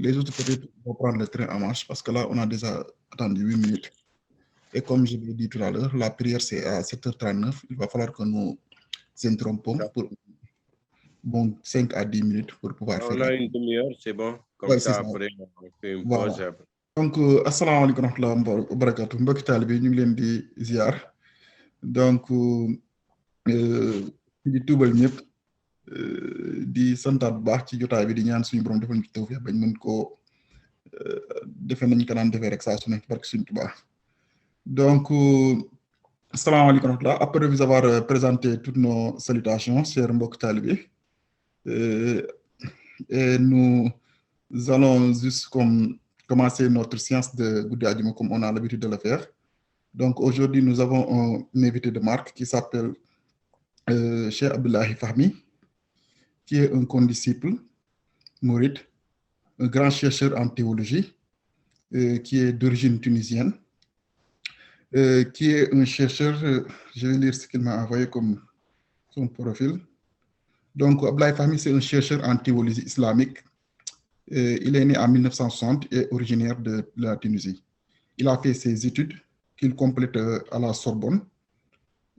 Les autres peut-être vont prendre le train en marche parce que là, on a déjà attendu 8 minutes. Et comme je l'ai dit tout à l'heure, la prière c'est à 7h39. Il va falloir que nous interrompons pour 5 à 10 minutes pour pouvoir faire On a une demi-heure, c'est bon. Comme ça, après, on fait une pause. Voilà. Donc, asalaamaaleykum wa rahmatulah wa barakatuh. Mbokki taalibe ñu ngi leen di ziar. Donc, di tuubal ñëpp di santaat bu baax ci jotaay bi di ñaan suñu borom defal ñu ci tawfiq bañ mën koo defee nañ ko daan defee rek saa su nekk barke suñu Tuubaa. Donc, asalaamaaleykum wa rahmatulah. Après vous avoir présenté toutes nos salutations, chers mbokki taalibe, et nous allons juste commencer notre séance de Guddi Ajuma comme on a l'habitude de le faire. Donc aujourd'hui, nous avons un invité de marque qui s'appelle Cheikh Abdoulaye Fahmi, qui est un condisciple mouride, un grand chercheur en théologie, qui est d'origine tunisienne, qui est un chercheur, je vais lire ce qu'il m'a envoyé comme son profil. Donc Abdoulaye Fahmi, c'est un chercheur en théologie islamique. Il est né en 1960 et originaire de la Tunisie. Il a fait ses études qu'il complète à la Sorbonne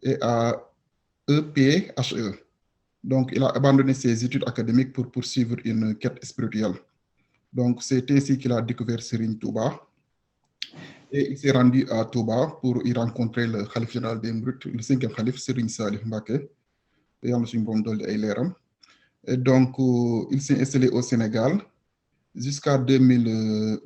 et à EPHE. Donc, il a abandonné ses études académiques pour poursuivre une quête spirituelle. Donc, c'est ainsi qu'il a découvert Serigne Touba. Et il s'est rendu à Touba pour y rencontrer le Khalif général des Mourides, le 5e Khalif, Serigne Salih Mbacké. Et donc, il s'est installé au Sénégal jusqu'à 2007,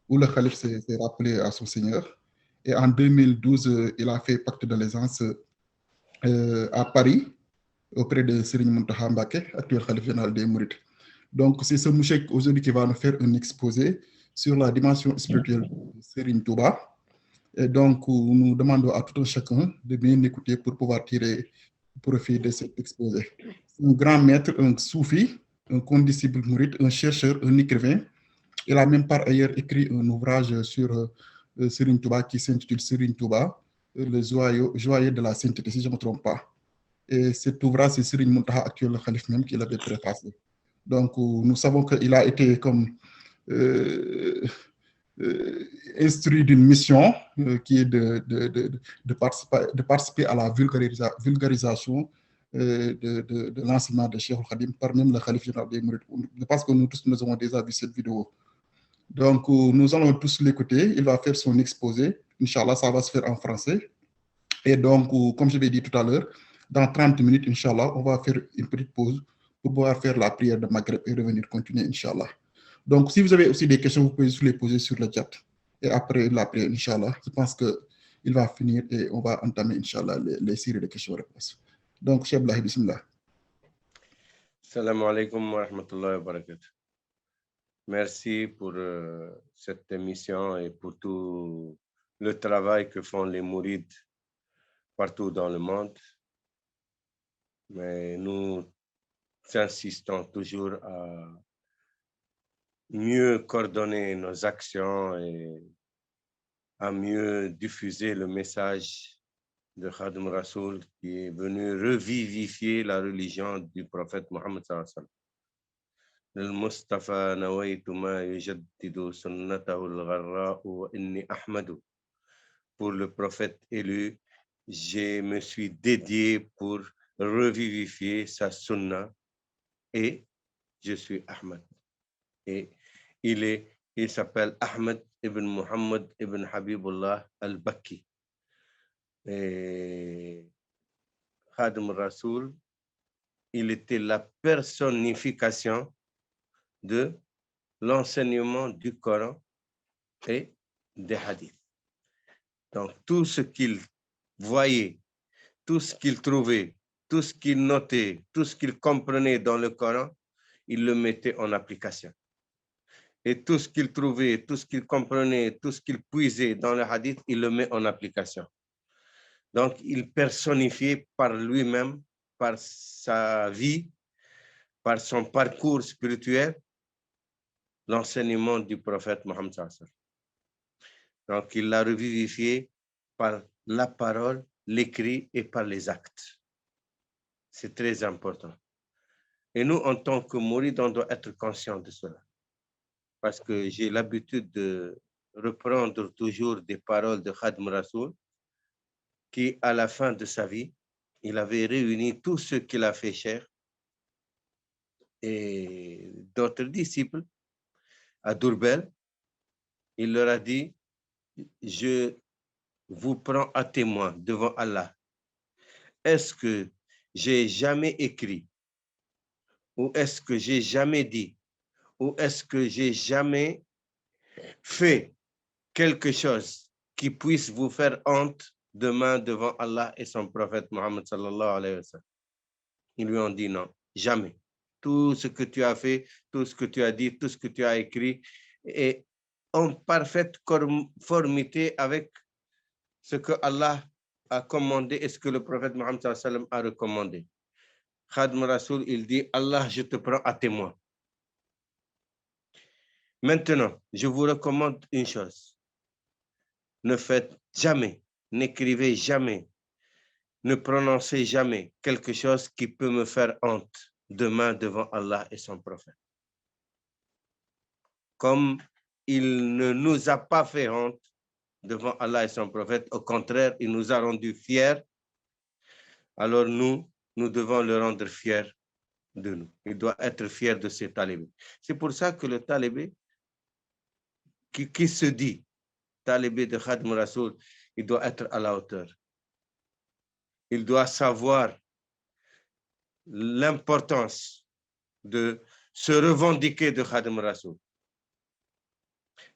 où le Khalif s'est rappelé à son Seigneur. Et en 2012, il a fait pacte d'allégeance à Paris, auprès de Serigne Mountakha Mbacké, actuel Khalif général des Mourides. Donc, c'est ce monsieur aujourd'hui qui va nous faire un exposé sur la dimension spirituelle de Serigne Touba. Et donc, nous demandons à tout un chacun de bien écouter pour pouvoir tirer profit de cet exposé. C'est un grand maître, un soufi, un condisciple mouride, un chercheur, un écrivain. Il a même par ailleurs écrit un ouvrage sur Serigne Touba qui s'intitule Serigne Touba, le joyau de la sainteté, si je ne me trompe pas. Et cet ouvrage, c'est Serigne Mountakha, actuel Khalif même, qui l'avait préfacé. Donc, nous savons qu'il a été comme instruit d'une mission qui est de participer à la vulgarisation de l'enseignement de Cheikh Khadim par même le Khalif général des Mourides. Je pense que nous tous nous avons déjà vu cette vidéo. Donc, nous allons tous l'écouter. Il va faire son exposé. Inch'Allah, ça va se faire en français. Et donc, comme je l'ai dit tout à l'heure, dans 30 minutes, Inch'Allah, on va faire une petite pause pour pouvoir faire la prière de Maghreb et revenir continuer, Inch'Allah. Donc, si vous avez aussi des questions, vous pouvez les poser sur le chat. Et après la prière, Inch'Allah, je pense qu'il va finir et on va entamer, Inch'Allah, les séries de questions-réponses. Donc, Cheikh Abdoulaye, bismillah. Salam alaikum wa rahmatullahi wa barakatuh. Merci pour cette émission et pour tout le travail que font les mourides partout dans le monde. Mais nous insistons toujours à mieux coordonner nos actions et à mieux diffuser le message de Khadim Rasoul qui est venu revivifier la religion du prophète Mohammed sallallahu alayhi wa sallam. للمصطفى نويت ما يجدد سنته الغراء وإني أحمد. Pour le prophète élu, je me suis dédié pour revivifier sa sunna et je suis Ahmad. Et il s'appelle Ahmad ibn Muhammad ibn Habibullah al-Bakki. Et Khadim Rasoul, il était la personnification de l'enseignement du Coran et des hadiths. Donc, tout ce qu'il voyait, tout ce qu'il trouvait, tout ce qu'il notait, tout ce qu'il comprenait dans le Coran, il le mettait en application. Et tout ce qu'il trouvait, tout ce qu'il comprenait, tout ce qu'il puisait dans le hadith, il le met en application. Donc, il personnifiait par lui-même, par sa vie, par son parcours spirituel, l'enseignement du prophète Mohammed sallallahu alayhi wa sallam. Donc, il l'a revivifié par la parole, l'écrit et par les actes. C'est très important. Et nous, en tant que mourides, on doit être conscient de cela. Parce que j'ai l'habitude de reprendre toujours des paroles de Khadim Rassoul, qui, à la fin de sa vie, il avait réuni tous ceux qu'il a fait cher et d'autres disciples à Dourbel. Il leur a dit, je vous prends à témoin devant Allah. Est-ce que j'ai jamais écrit, ou est-ce que j'ai jamais dit, ou est-ce que j'ai jamais fait quelque chose qui puisse vous faire honte demain devant Allah et son prophète Mohammed sallallahu alayhi wa sallam? Ils lui ont dit non, jamais. Tout ce que tu as fait, tout ce que tu as dit, tout ce que tu as écrit est en parfaite conformité avec ce que Allah a commandé et ce que le prophète Mohammed sallallahu alayhi wa sallam a recommandé. Khadim Rassoul, il dit, Allah, je te prends à témoin. Maintenant, je vous recommande une chose. Ne faites jamais, n'écrivez jamais, ne prononcez jamais quelque chose qui peut me faire honte demain devant Allah et son prophète. Comme il ne nous a pas fait honte devant Allah et son prophète, au contraire, il nous a rendus fiers, alors nous devons le rendre fier de nous. Il doit être fier de ses talibés. C'est pour ça que le talibé qui se dit talibé de Khadim Rassoul, il doit être à la hauteur. Il doit savoir l'importance de se revendiquer de Khadim Rassoul.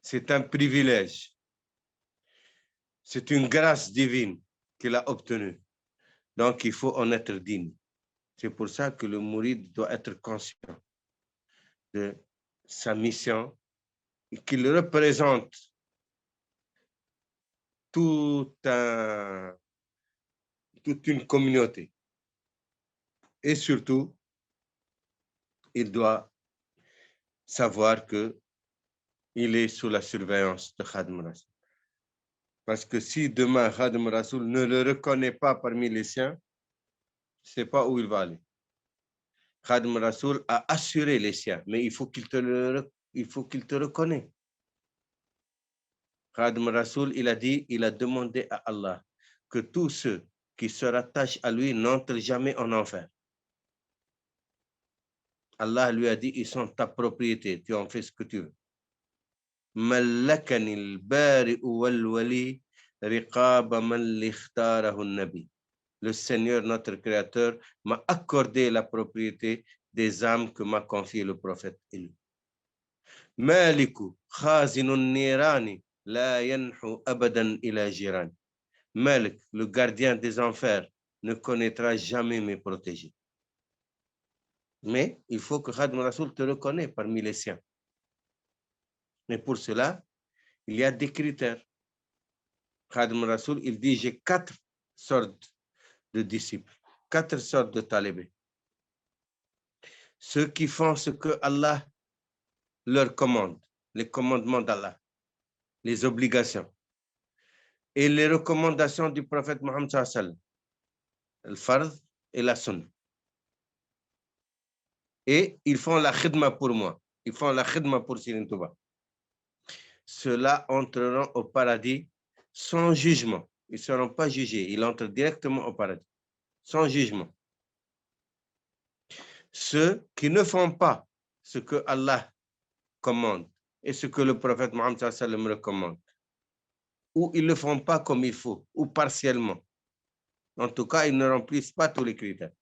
C'est un privilège. C'est une grâce divine qu'il a obtenue. Donc, il faut en être digne. C'est pour ça que le mouride doit être conscient de sa mission et qu'il représente toute une communauté. Et surtout, il doit savoir qu'il est sous la surveillance de Khadim Rassoul. Parce que si demain Khadim Rassoul ne le reconnaît pas parmi les siens, je ne sais pas où il va aller. Khadim Rassoul a assuré les siens, mais il faut qu'il te reconnaisse. Khadim Rassoul, il a dit, il a demandé à Allah que tous ceux qui se rattachent à lui n'entrent jamais en enfer. Allah lui a dit, ils sont ta propriété, tu en fais ce que tu veux. ملكني البارئ والولي رقاب من اختاره النبي. Le Seigneur, notre Créateur, m'a accordé la propriété des âmes que m'a confié le prophète élu. Maliku khazinun nirani la yanhu abadan ila jiran. Malik, le gardien des enfers, ne connaîtra jamais mes protégés. Mais il faut que Khadim Rassoul te reconnaisse parmi les siens. Mais pour cela, il y a des critères. Khadim Rassoul, il dit, j'ai 4 sortes de disciples, 4 sortes de talibés. Ceux qui font ce que Allah leur commande, les commandements d'Allah, les obligations et les recommandations du prophète Mohammed sallallahu alayhi wa sallam, le fard et la sunna. Et ils font la khidma pour moi, ils font la khidma pour Serigne Touba. Ceux-là entreront au paradis sans jugement. Ils ne seront pas jugés, ils entrent directement au paradis, sans jugement. Ceux qui ne font pas ce que Allah commande et ce que le prophète Mohammed sallallahu alayhi wa sallam recommande, ou ils ne le font pas comme il faut, ou partiellement. En tout cas, ils ne remplissent pas tous les critères.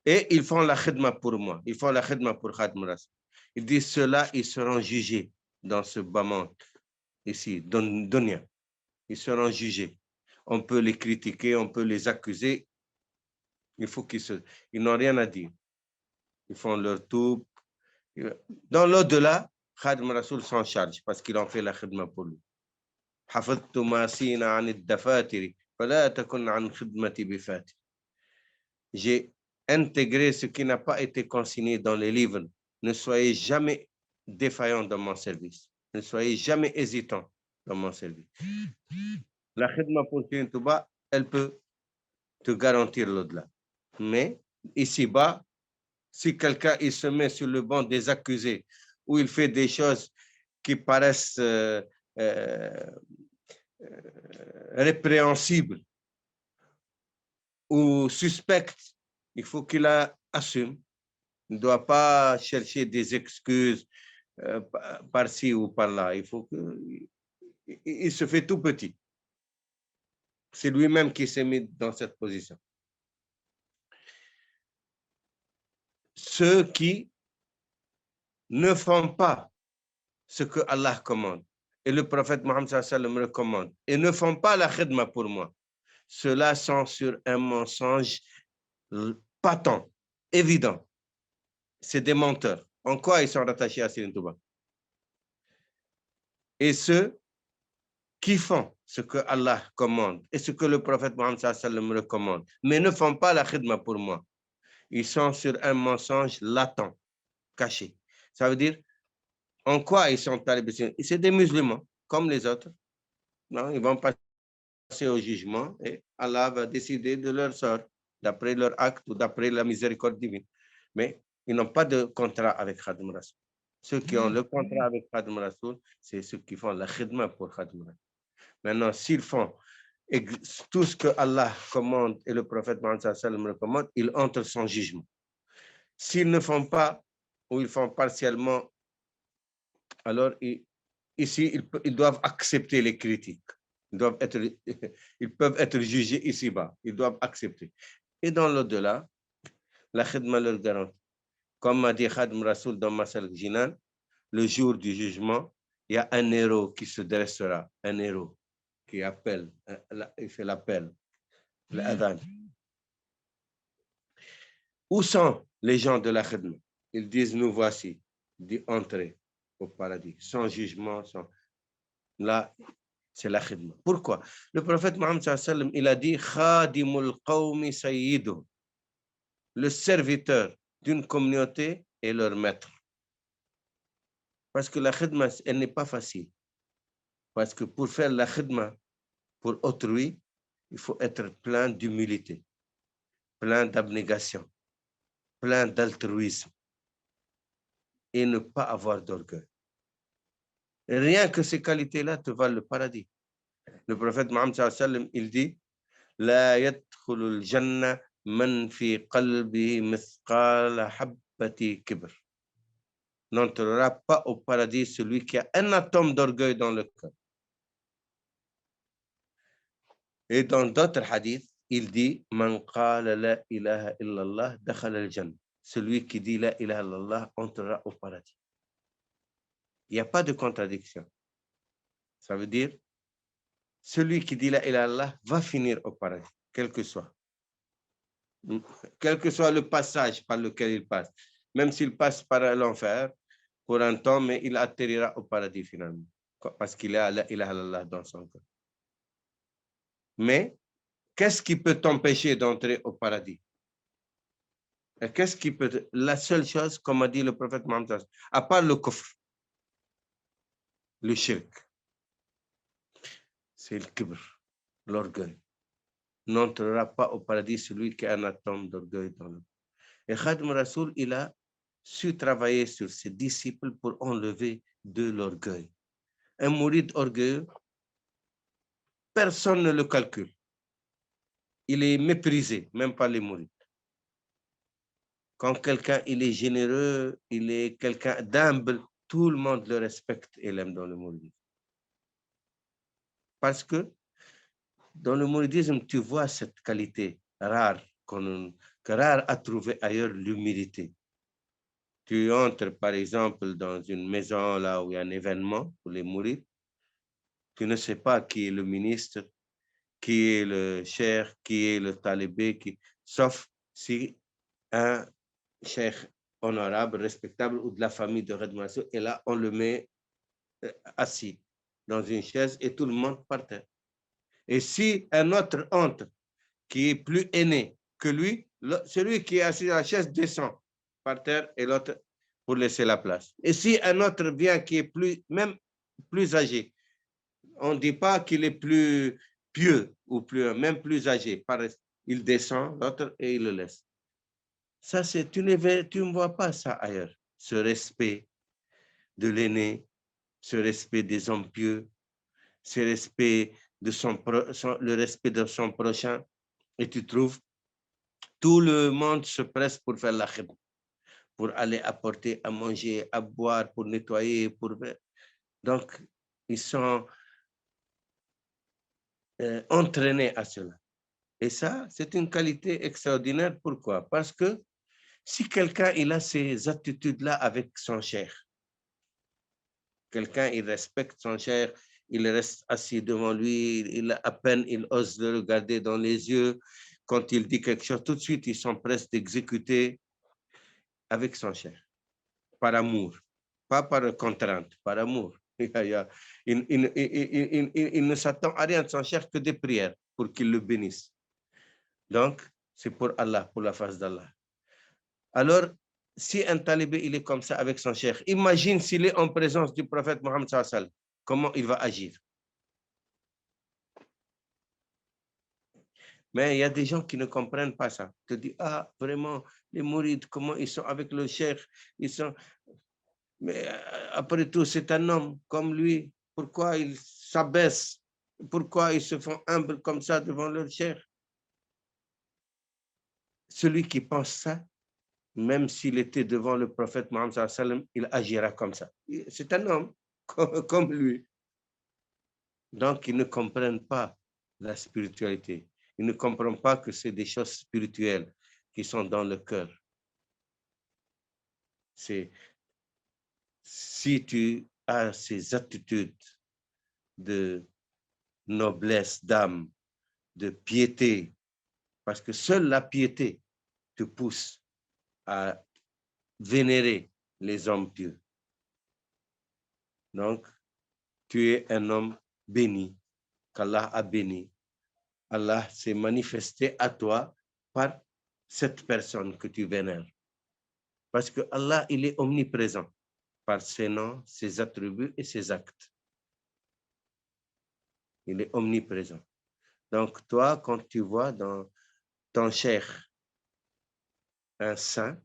Et ils font la khidma pour moi, ils font la khidma pour Khadim Rassoul. Ils disent ceux-là, ils seront jugés dans ce bas monde, ici, Dunya. Ils seront jugés. On peut les critiquer, on peut les accuser. Il faut ils n'ont rien à dire. Ils font leur tout. Dans l'au-delà, Khadim Rassoul s'en charge parce qu'il en fait la khidma pour lui. حفظت ما سينا عن الدفاتر فلا تكن عن خدمتي بفاتر. J'ai intégré ce qui n'a pas été consigné dans les livres. Ne soyez jamais défaillant dans mon service. Ne soyez jamais hésitant dans mon service. La khidma pour Serigne Touba, elle peut te garantir l'au-delà. Mais ici-bas, si quelqu'un il se met sur le banc des accusés ou il fait des choses qui paraissent répréhensibles ou suspectes, il faut qu'il assume. Il ne doit pas chercher des excuses par-ci ou par-là. Il faut qu'il se fait tout petit. C'est lui-même qui s'est mis dans cette position. Ceux qui ne font pas ce que Allah commande et le prophète Mohammed sallam recommande et ne font pas la khidma pour moi, ceux-là sont sur un mensonge patent, évident. C'est des menteurs. En quoi ils sont rattachés à Serigne Touba? Et ceux qui font ce que Allah commande et ce que le prophète Mohammed sallam recommande, mais ne font pas la khidma pour moi, ils sont sur un mensonge latent, caché. Ça veut dire, en quoi ils sont talibés? C'est des musulmans, comme les autres. Non, ils vont passer au jugement et Allah va décider de leur sort, d'après leur acte ou d'après la miséricorde divine. Mais ils n'ont pas de contrat avec Khadim Rasoul. Ceux qui ont le contrat avec Khadim Rasoul, c'est ceux qui font la khidma pour Khadim Rasoul. Maintenant, s'ils font tout ce que Allah commande et le prophète Mohammed sallam recommande, ils entrent sans jugement. S'ils ne font pas ou ils font partiellement, alors ici, ils doivent accepter les critiques. Ils peuvent être jugés ici-bas. Ils doivent accepter. Et dans l'au-delà, la khidma leur garantit. Comme a dit Khadim Rasoul dans Masal Jinan, le jour du jugement, il y a un héros qui se dressera, un héros qui appelle, il fait l'appel, l'adhan. Où sont les gens de la khidma? Ils disent, nous voici, d'entrer au paradis, sans jugement, sans... Là, c'est la khidma. Pourquoi? Le prophète Mohammed sallam, il a dit, khadimul qawmi sayyidu. Le serviteur d'une communauté est leur maître. Parce que la khidma, elle n'est pas facile. Parce que pour faire la khidma pour autrui, il faut être plein d'humilité, plein d'abnégation, plein d'altruisme et ne pas avoir d'orgueil. Rien que ces qualités-là te valent le paradis. Le prophète Mohammed sallam, il dit, la yadkhulul janna man fi qalbi mithqala habbati kibr. N'entrera pas au paradis celui qui a un atome d'orgueil dans le cœur. Et dans d'autres hadiths, il dit, man qala la ilaha illallah dakhala al-jannah. Celui qui dit la ilaha illallah entrera au paradis. Il n'y a pas de contradiction. Ça veut dire, celui qui dit la ilaha illallah va finir au paradis, quel que soit. Quel que soit le passage par lequel il passe. Même s'il passe par l'enfer pour un temps, mais il atterrira au paradis finalement. Parce qu'il a la ilaha illallah dans son cœur. Mais, qu'est-ce qui peut t'empêcher d'entrer au paradis? Qu'est-ce qui peut... La seule chose, comme a dit le prophète Mohammed, à part le kufr, le shirk, c'est le kibr, l'orgueil. N'entrera pas au paradis celui qui a un atome d'orgueil dans le... Et Khadim Rasoul, il a su travailler sur ses disciples pour enlever de l'orgueil. Un mouride orgueilleux, personne ne le calcule. Il est méprisé, même par les mourides. Quand quelqu'un il est généreux, il est quelqu'un d'humble, tout le monde le respecte et l'aime dans le mouridisme. Parce que dans le mouridisme, tu vois cette qualité rare, que rare à trouver ailleurs, l'humilité. Tu entres, par exemple, dans une maison là où il y a un événement pour les mourides, tu ne sais pas qui est le ministre, qui est le cheikh, qui est le talibé, sauf si un cheikh honorable, respectable ou de la famille de Khadim Rasoul, et là, on le met assis dans une chaise et tout le monde par terre. Et si un autre entre, qui est plus aîné que lui, celui qui est assis dans la chaise descend par terre et l'autre pour laisser la place. Et si un autre vient qui est même plus âgé, on ne dit pas qu'il est plus pieux ou même plus âgé. Il descend l'autre et il le laisse. Ça, tu ne vois pas ça ailleurs. Ce respect de l'aîné, ce respect des hommes pieux, ce respect de le respect de son prochain. Et tu trouves, tout le monde se presse pour faire la khidma, pour aller apporter à manger, à boire, pour nettoyer, pour... Donc, ils sont entraînés à cela. Et ça, c'est une qualité extraordinaire. Pourquoi? Parce que si quelqu'un il a ces attitudes-là avec son cher, quelqu'un il respecte son cher, il reste assis devant lui, à peine il ose le regarder dans les yeux, quand il dit quelque chose, tout de suite ils sont prêts d'exécuter avec son cher, par amour, pas par contrainte, par amour. Il ne s'attend à rien de son cher que des prières pour qu'il le bénisse. Donc, c'est pour Allah, pour la face d'Allah. Alors, si un talibé, il est comme ça avec son cheikh, imagine s'il est en présence du prophète Mohammed sallallahu alayhi wa sallam, comment il va agir. Mais il y a des gens qui ne comprennent pas ça. Ils te disent, ah, vraiment, les mourides, comment ils sont avec le cheikh, ils sont... Mais après tout, c'est un homme comme lui. Pourquoi ils s'abaissent? Pourquoi ils se font humbles comme ça devant leur cheikh? Celui qui pense ça, même s'il était devant le prophète Mohammed sallallahu alayhi wa sallam, il agira comme ça. C'est un homme comme lui. Donc, ils ne comprennent pas la spiritualité. Ils ne comprennent pas que c'est des choses spirituelles qui sont dans le cœur. Si tu as ces attitudes de noblesse d'âme, de piété, parce que seule la piété te pousse à vénérer les hommes pieux. Donc, tu es un homme béni, qu'Allah a béni. Allah s'est manifesté à toi par cette personne que tu vénères. Parce que Allah, il est omniprésent par ses noms, ses attributs et ses actes. Il est omniprésent. Donc, toi, quand tu vois dans ton cheikh un saint,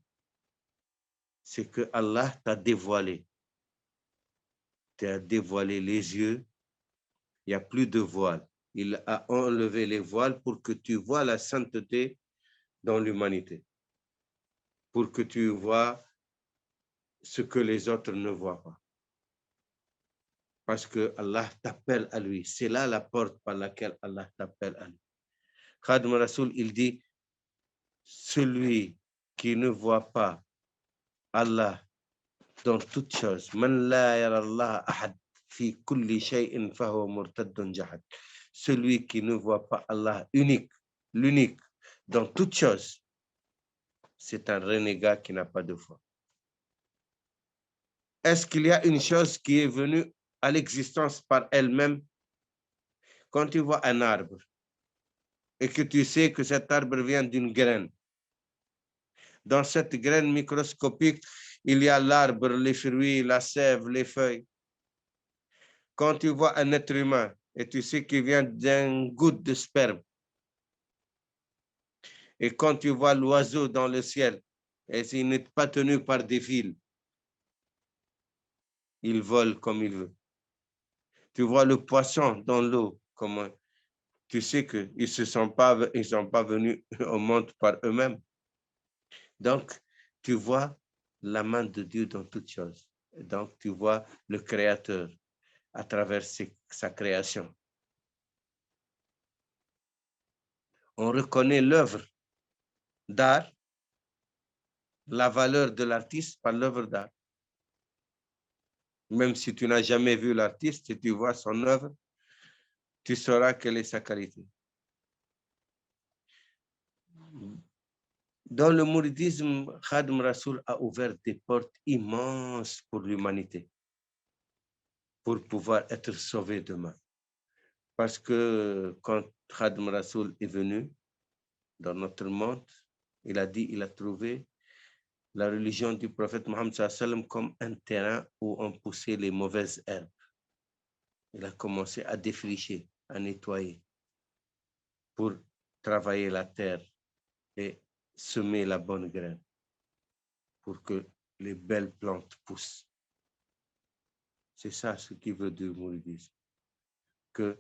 c'est que Allah t'a dévoilé. T'a dévoilé les yeux. Il n'y a plus de voile. Il a enlevé les voiles pour que tu vois la sainteté dans l'humanité. Pour que tu vois ce que les autres ne voient pas. Parce que Allah t'appelle à lui. C'est là la porte par laquelle Allah t'appelle à lui. Khadim Rasoul, il dit, celui qui ne voit pas Allah dans toutes choses, man la yara Allah ahad fi kulli shay'in fahuwa murtaddun jahad. Celui qui ne voit pas Allah unique, l'unique dans toutes choses, c'est un renégat qui n'a pas de foi. Est-ce qu'il y a une chose qui est venue à l'existence par elle-même? Quand tu vois un arbre et que tu sais que cet arbre vient d'une graine, dans cette graine microscopique, il y a l'arbre, les fruits, la sève, les feuilles. Quand tu vois un être humain et tu sais qu'il vient d'une goutte de sperme, et quand tu vois l'oiseau dans le ciel, et s'il n'est pas tenu par des fils, il vole comme il veut. Tu vois le poisson dans l'eau, comment tu sais qu'ils ne sont pas venus au monde par eux-mêmes. Donc, tu vois la main de Dieu dans toutes choses. Donc, tu vois le Créateur à travers sa création. On reconnaît l'œuvre d'art, la valeur de l'artiste par l'œuvre d'art. Même si tu n'as jamais vu l'artiste, si tu vois son œuvre, tu sauras quelle est sa qualité. Dans le mouridisme, Khadim Rasoul a ouvert des portes immenses pour l'humanité, pour pouvoir être sauvé demain. Parce que quand Khadim Rasoul est venu dans notre monde, il a dit, il a trouvé la religion du prophète Mohammed sallam comme un terrain où on poussait les mauvaises herbes. Il a commencé à défricher, à nettoyer pour travailler la terre et semer la bonne graine. pour que les belles plantes poussent. C'est ça ce qui veut dire mouridisme. Qu'il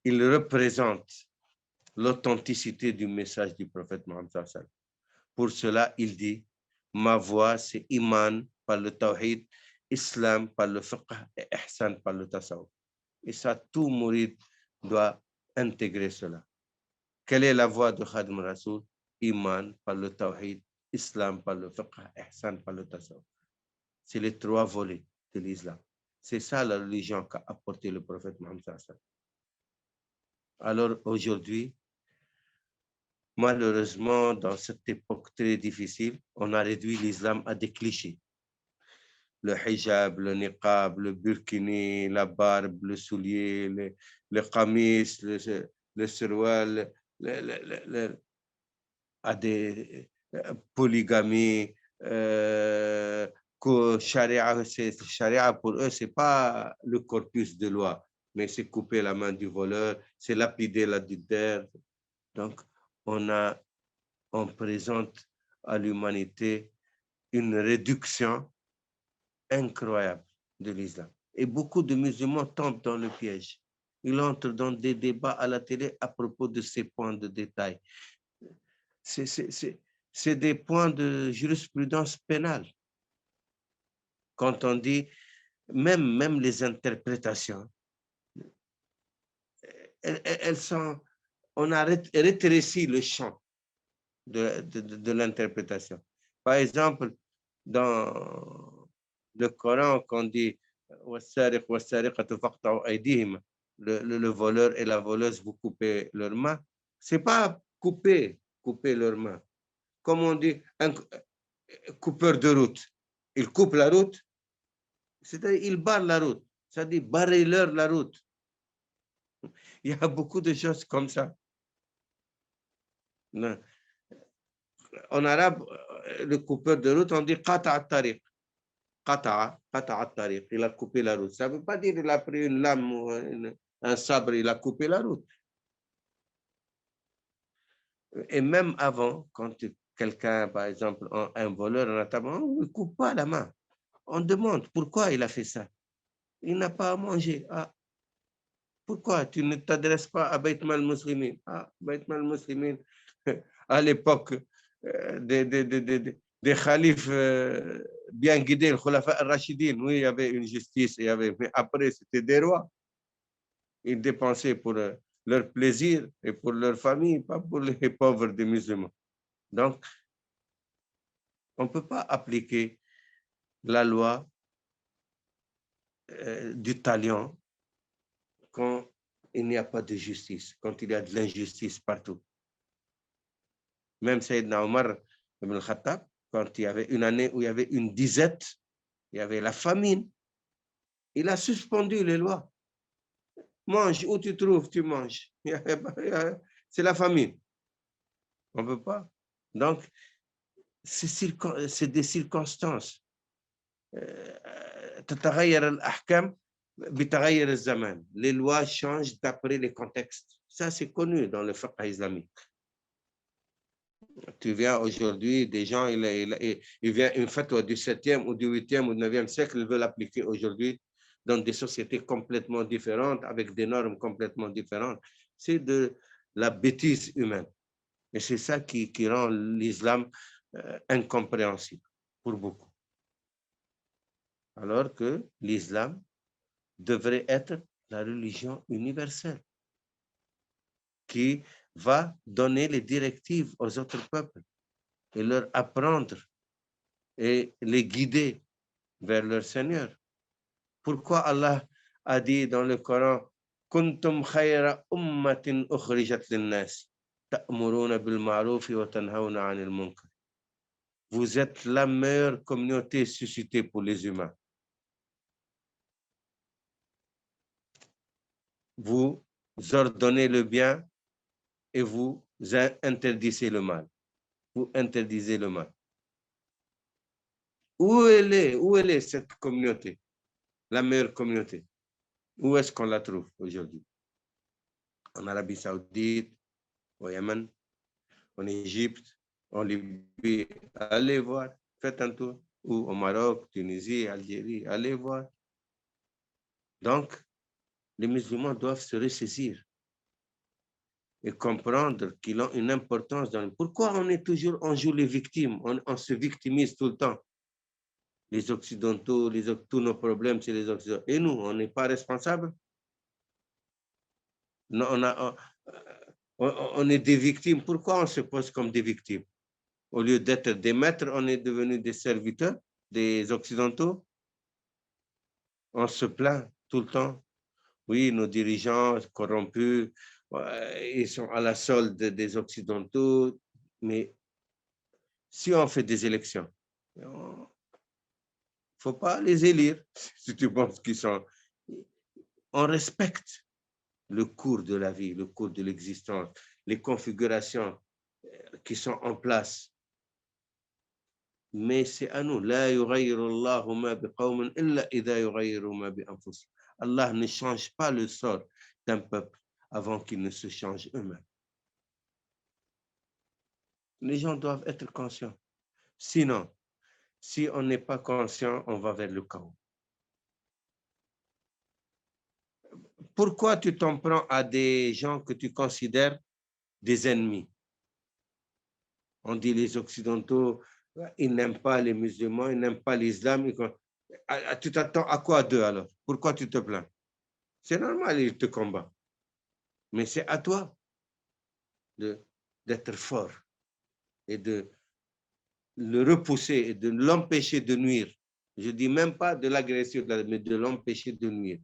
représente l'authenticité du message du prophète Mohammed sallallahu alayhi wa sallam. Pour cela, il dit, ma voix, c'est iman par le tawhid, islam par le fiqh et ihsan par le tasawwuf. Et ça, tout mourid doit intégrer cela. Quelle est la voie de Khadim Rasoul? Iman par le tawhid, islam par le fiqh, ihsan par le tasawwuf. C'est les trois volets de l'islam. C'est ça la religion qu'a apporté le prophète Mohammed sallallahu alayhi wa sallam. Alors aujourd'hui, malheureusement, dans cette époque très difficile, on a réduit l'islam à des clichés. Le hijab, le niqab, le burkini, la barbe, le soulier, le qamis, le surwal, à des polygamies, que charia pour eux, ce n'est pas le corpus de loi, mais c'est couper la main du voleur, c'est lapider l'adultère. Donc, on présente à l'humanité une réduction incroyable de l'islam. Et beaucoup de musulmans tombent dans le piège. Ils entrent dans des débats à la télé à propos de ces points de détail. C'est des points de jurisprudence pénale. Quand on dit, même les interprétations, elles sont, on a rétréci le champ de l'interprétation. Par exemple, dans le Coran, quand on dit le voleur et la voleuse, vous coupez leurs mains, ce n'est pas couper leurs mains. Comme on dit, un coupeur de route, il coupe la route, c'est-à-dire il barre la route, c'est-à-dire barrer-leur la route. Il y a beaucoup de choses comme ça. Non. En arabe, le coupeur de route, on dit qata'a tariq. Qata'a tariq. Il a coupé la route. Ça ne veut pas dire qu'il a pris une lame ou un sabre, il a coupé la route. Et même avant, quand quelqu'un, par exemple, un voleur en attendant, on ne coupe pas la main. On demande pourquoi il a fait ça. Il n'a pas à manger. Ah, pourquoi tu ne t'adresses pas à Bayt Mal Muslimin? Ah, Bayt Mal Muslimin, à l'époque des khalifes bien guidés, le Khulafa al-Rashidin, oui, il y avait une justice, mais après, c'était des rois. Ils dépensaient pour leur plaisir et pour leur famille, pas pour les pauvres des musulmans. Donc, on ne peut pas appliquer la loi du talion quand il n'y a pas de justice, quand il y a de l'injustice partout. Même Sayyidina Omar ibn Khattab, quand il y avait une année où il y avait une disette, il y avait la famine, il a suspendu les lois. Mange, où tu trouves, tu manges. C'est la famine. On ne peut pas. Donc, c'est des circonstances. Les lois changent d'après les contextes. Ça, c'est connu dans le fiqh islamique. Tu viens aujourd'hui, des gens, il vient une fatwa du 7e ou du 8e ou du 9e siècle, ils veulent l'appliquer aujourd'hui dans des sociétés complètement différentes, avec des normes complètement différentes. C'est de la bêtise humaine. Et c'est ça qui rend l'islam incompréhensible pour beaucoup. Alors que l'islam devrait être la religion universelle qui va donner les directives aux autres peuples et leur apprendre et les guider vers leur Seigneur. Pourquoi Allah a dit dans le Coran Kuntum khayra ummatin ukhrijat lin-nas ta'muruna bil ma'ruf wa tanhauna 'anil munkar. Vous êtes la meilleure communauté suscitée pour les humains. Vous ordonnez le bien et vous interdisez le mal. Vous interdisez le mal. Où elle est cette communauté, la meilleure communauté? Où est-ce qu'on la trouve aujourd'hui? En Arabie Saoudite, au Yémen, en Égypte, en Libye. Allez voir. Faites un tour. Ou au Maroc, Tunisie, Algérie, allez voir. Donc, les musulmans doivent se ressaisir et comprendre qu'ils ont une importance dans le... Pourquoi on joue les victimes, on se victimise tout le temps? Les Occidentaux, tous nos problèmes, c'est les Occidentaux. Et nous, on n'est pas responsables? Non, on est des victimes. Pourquoi on se pose comme des victimes? Au lieu d'être des maîtres, on est devenus des serviteurs des Occidentaux. On se plaint tout le temps. Oui, nos dirigeants corrompus, ils sont à la solde des Occidentaux. Mais si on fait des élections, il ne faut pas les élire. Si tu penses qu'ils sont... On respecte le cours de la vie, le cours de l'existence, les configurations qui sont en place. Mais c'est à nous. Allah ne change pas le sort d'un peuple avant qu'ils ne se changent eux-mêmes. Les gens doivent être conscients. Sinon, si on n'est pas conscient, on va vers le chaos. Pourquoi tu t'en prends à des gens que tu considères des ennemis? On dit les Occidentaux, ils n'aiment pas les musulmans, ils n'aiment pas l'islam. Tu t'attends à quoi d'eux alors? Pourquoi tu te plains? C'est normal, ils te combattent. Mais c'est à toi d'être fort et de le repousser et de l'empêcher de nuire. Je ne dis même pas de l'agression, mais de l'empêcher de nuire.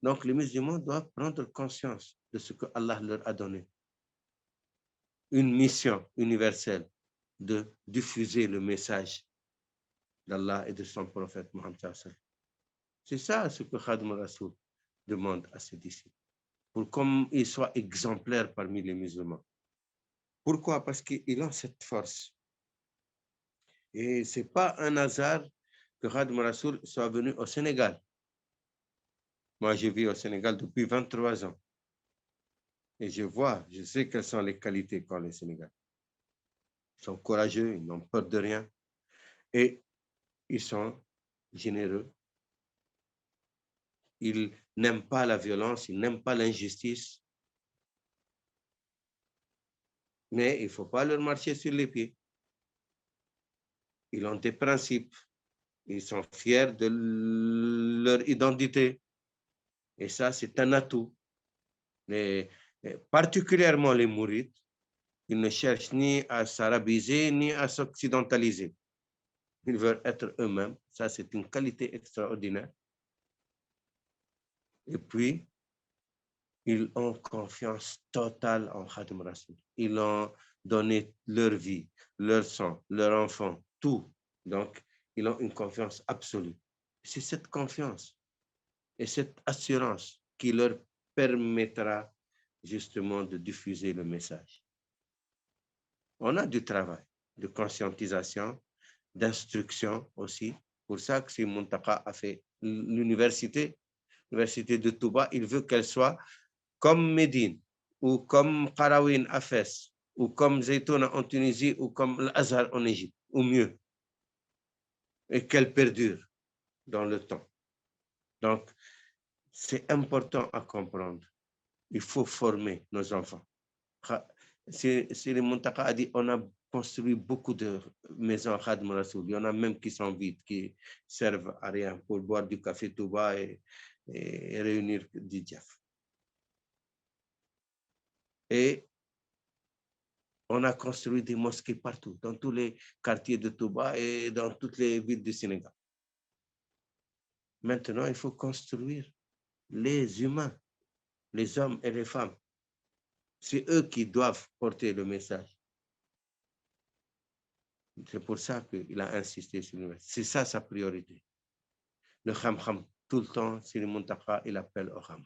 Donc, les musulmans doivent prendre conscience de ce que Allah leur a donné. Une mission universelle de diffuser le message d'Allah et de son prophète Mohammed. C'est ça ce que Khadim Rasoul demande à ses disciples, pour qu'ils soient exemplaires parmi les musulmans. Pourquoi? Parce qu'ils ont cette force. Et ce n'est pas un hasard que Khadim Rasoul soit venu au Sénégal. Moi, je vis au Sénégal depuis 23 ans. Et je sais quelles sont les qualités qu'ont les Sénégalais. Ils sont courageux, ils n'ont peur de rien. Et ils sont généreux. Ils n'aiment pas la violence, ils n'aiment pas l'injustice. Mais il ne faut pas leur marcher sur les pieds. Ils ont des principes. Ils sont fiers de leur identité. Et ça, c'est un atout. Mais particulièrement les mourides, ils ne cherchent ni à s'arabiser, ni à s'occidentaliser. Ils veulent être eux-mêmes. Ça, c'est une qualité extraordinaire. Et puis, ils ont confiance totale en Khadim Rasoul. Ils ont donné leur vie, leur sang, leur enfant, tout. Donc, ils ont une confiance absolue. C'est cette confiance et cette assurance qui leur permettra justement de diffuser le message. On a du travail de conscientisation, d'instruction aussi. Pour ça que Sri Muntaka a fait l'université de Touba. Il veut qu'elle soit comme Médine, ou comme Qarawin à Fès, ou comme Zaytouna en Tunisie, ou comme l'Azhar en Égypte, ou mieux. Et qu'elle perdure dans le temps. Donc, c'est important à comprendre. Il faut former nos enfants. Sri Muntaka a dit, on a construit beaucoup de maisons Khadim Rasoul. Il y en a même qui sont vides, qui servent à rien pour boire du café Touba et réunir du diaf. Et on a construit des mosquées partout, dans tous les quartiers de Touba et dans toutes les villes du Sénégal. Maintenant, il faut construire les humains, les hommes et les femmes. C'est eux qui doivent porter le message. C'est pour ça qu'il a insisté sur le message. C'est ça sa priorité. Le kham-kham, tout le temps, c'est le Muntaka, il appelle au kham.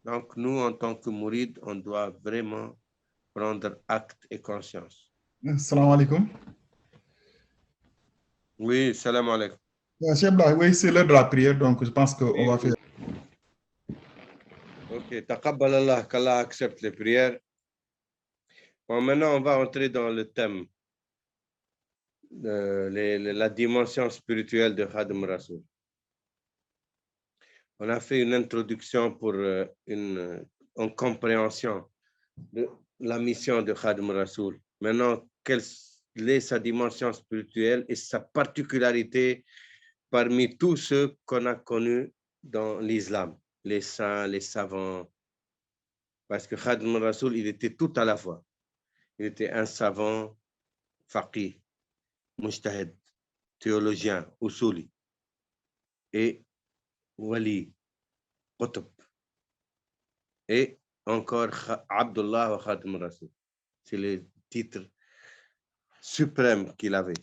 Donc, nous, en tant que mourides, on doit vraiment prendre acte et conscience. Salam alaikum. Oui, salam alaikum. Oui, c'est l'heure de la prière, donc je pense qu'on va faire. Ok, taqabbal Allah, qu'Allah accepte les prières. Bon, maintenant, on va entrer dans le thème la dimension spirituelle de Khadim Rasoul. On a fait une introduction pour une compréhension de la mission de Khadim Rasoul. Maintenant, quelle est sa dimension spirituelle et sa particularité parmi tous ceux qu'on a connus dans l'islam, les saints, les savants. Parce que Khadim Rasoul, il était tout à la fois. Il était un savant, faqih, mujtahid, théologien, usuli, et wali, qutb, et encore Abdullah wa Khadim Rasoul. C'est le titre suprême qu'il avait.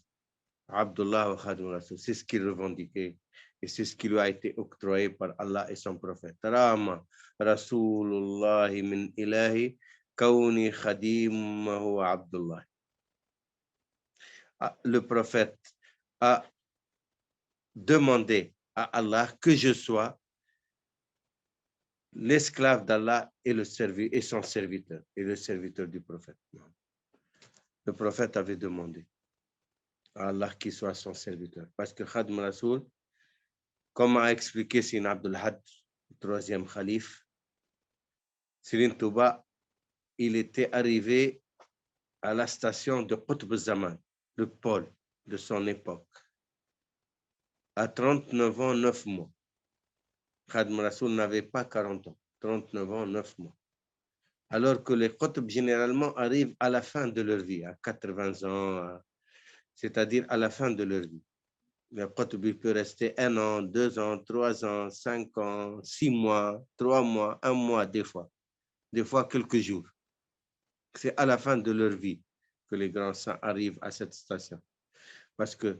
Abdullah wa Khadim Rasoul, c'est ce qu'il revendiquait et c'est ce qui lui a été octroyé par Allah et son prophète. Rama Rasulullah min ilahi kawni khadimahu Abdullah. Le prophète a demandé à Allah que je sois l'esclave d'Allah et son serviteur, et le serviteur du prophète. Le prophète avait demandé à Allah qu'il soit son serviteur. Parce que Khadim Rasoul, comme a expliqué Sina Abdul Had, le troisième calife, Serigne Touba, il était arrivé à la station de Qutb Zaman, le pôle de son époque, à 39 ans, 9 mois. Khadim Rasoul n'avait pas 40 ans, 39 ans, 9 mois. Alors que les Qutb généralement arrivent à la fin de leur vie, à 80 ans, c'est-à-dire à la fin de leur vie. Le Qutb peut rester 1 an, 2 ans, 3 ans, 5 ans, 6 mois, 3 mois, 1 mois, des fois quelques jours. C'est à la fin de leur vie que les grands saints arrivent à cette station. Parce qu'il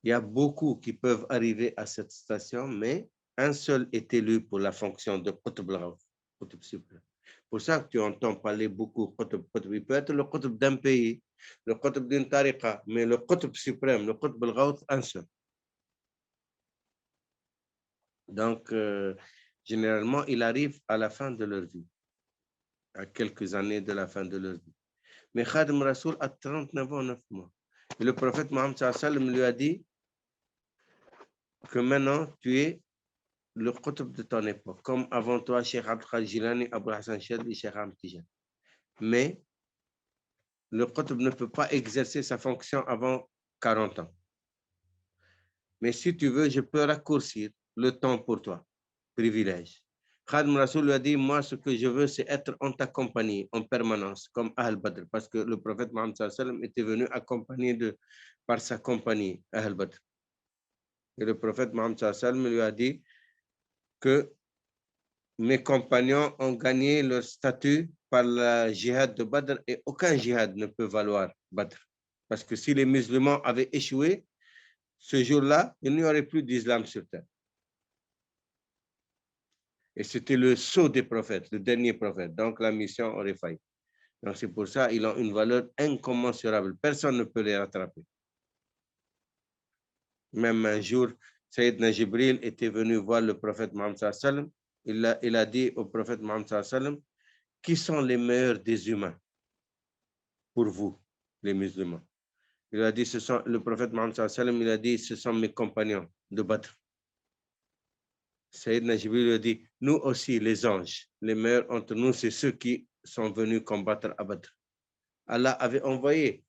y a beaucoup qui peuvent arriver à cette station, mais un seul est élu pour la fonction de Qutb al-Ghawth, Qutb suprême. Pour ça que tu entends parler beaucoup Qutb. Il peut être le Qutb d'un pays, le Qutb d'une tariqa, mais le Qutb suprême, le Qutb al-Ghawth, un seul. Donc, généralement, il arrive à la fin de leur vie, à quelques années de la fin de leur vie. Mais Khadim Rasoul a 39 ans, 9 mois. Et le prophète Mohammed sallam lui a dit que maintenant, tu es le Qutb de ton époque, comme avant toi, Cheikh Abdul Qadir Jilani, Abul Hassan Chadli, Cheikh Ahmed Tijan. Mais le Qutb ne peut pas exercer sa fonction avant 40 ans. Mais si tu veux, je peux raccourcir le temps pour toi. Privilège. Khadim Rasoul lui a dit, moi, ce que je veux, c'est être en ta compagnie en permanence, comme Ahl Badr, parce que le prophète Mohammed sallam était venu accompagné par sa compagnie, Ahl Badr. Et le prophète Mohammed sallam lui a dit que mes compagnons ont gagné leur statut par la jihad de Badr et aucun jihad ne peut valoir Badr. Parce que si les musulmans avaient échoué, ce jour-là, il n'y aurait plus d'islam sur terre. Et c'était le sceau des prophètes, le dernier prophète. Donc la mission aurait failli. Donc c'est pour ça qu'ils ont une valeur incommensurable. Personne ne peut les rattraper. Même un jour, Sayyidina Jibril était venu voir le prophète Mohammed sallam. Il a dit au prophète Mohammed sallam, qui sont les meilleurs des humains pour vous, les musulmans? Il a dit, le prophète Mohammed sallam, il a dit, ce sont mes compagnons de Badr. Sayyidina Jibril lui a dit, nous aussi, les anges, les meilleurs entre nous, c'est ceux qui sont venus combattre à Badr. Allah avait envoyé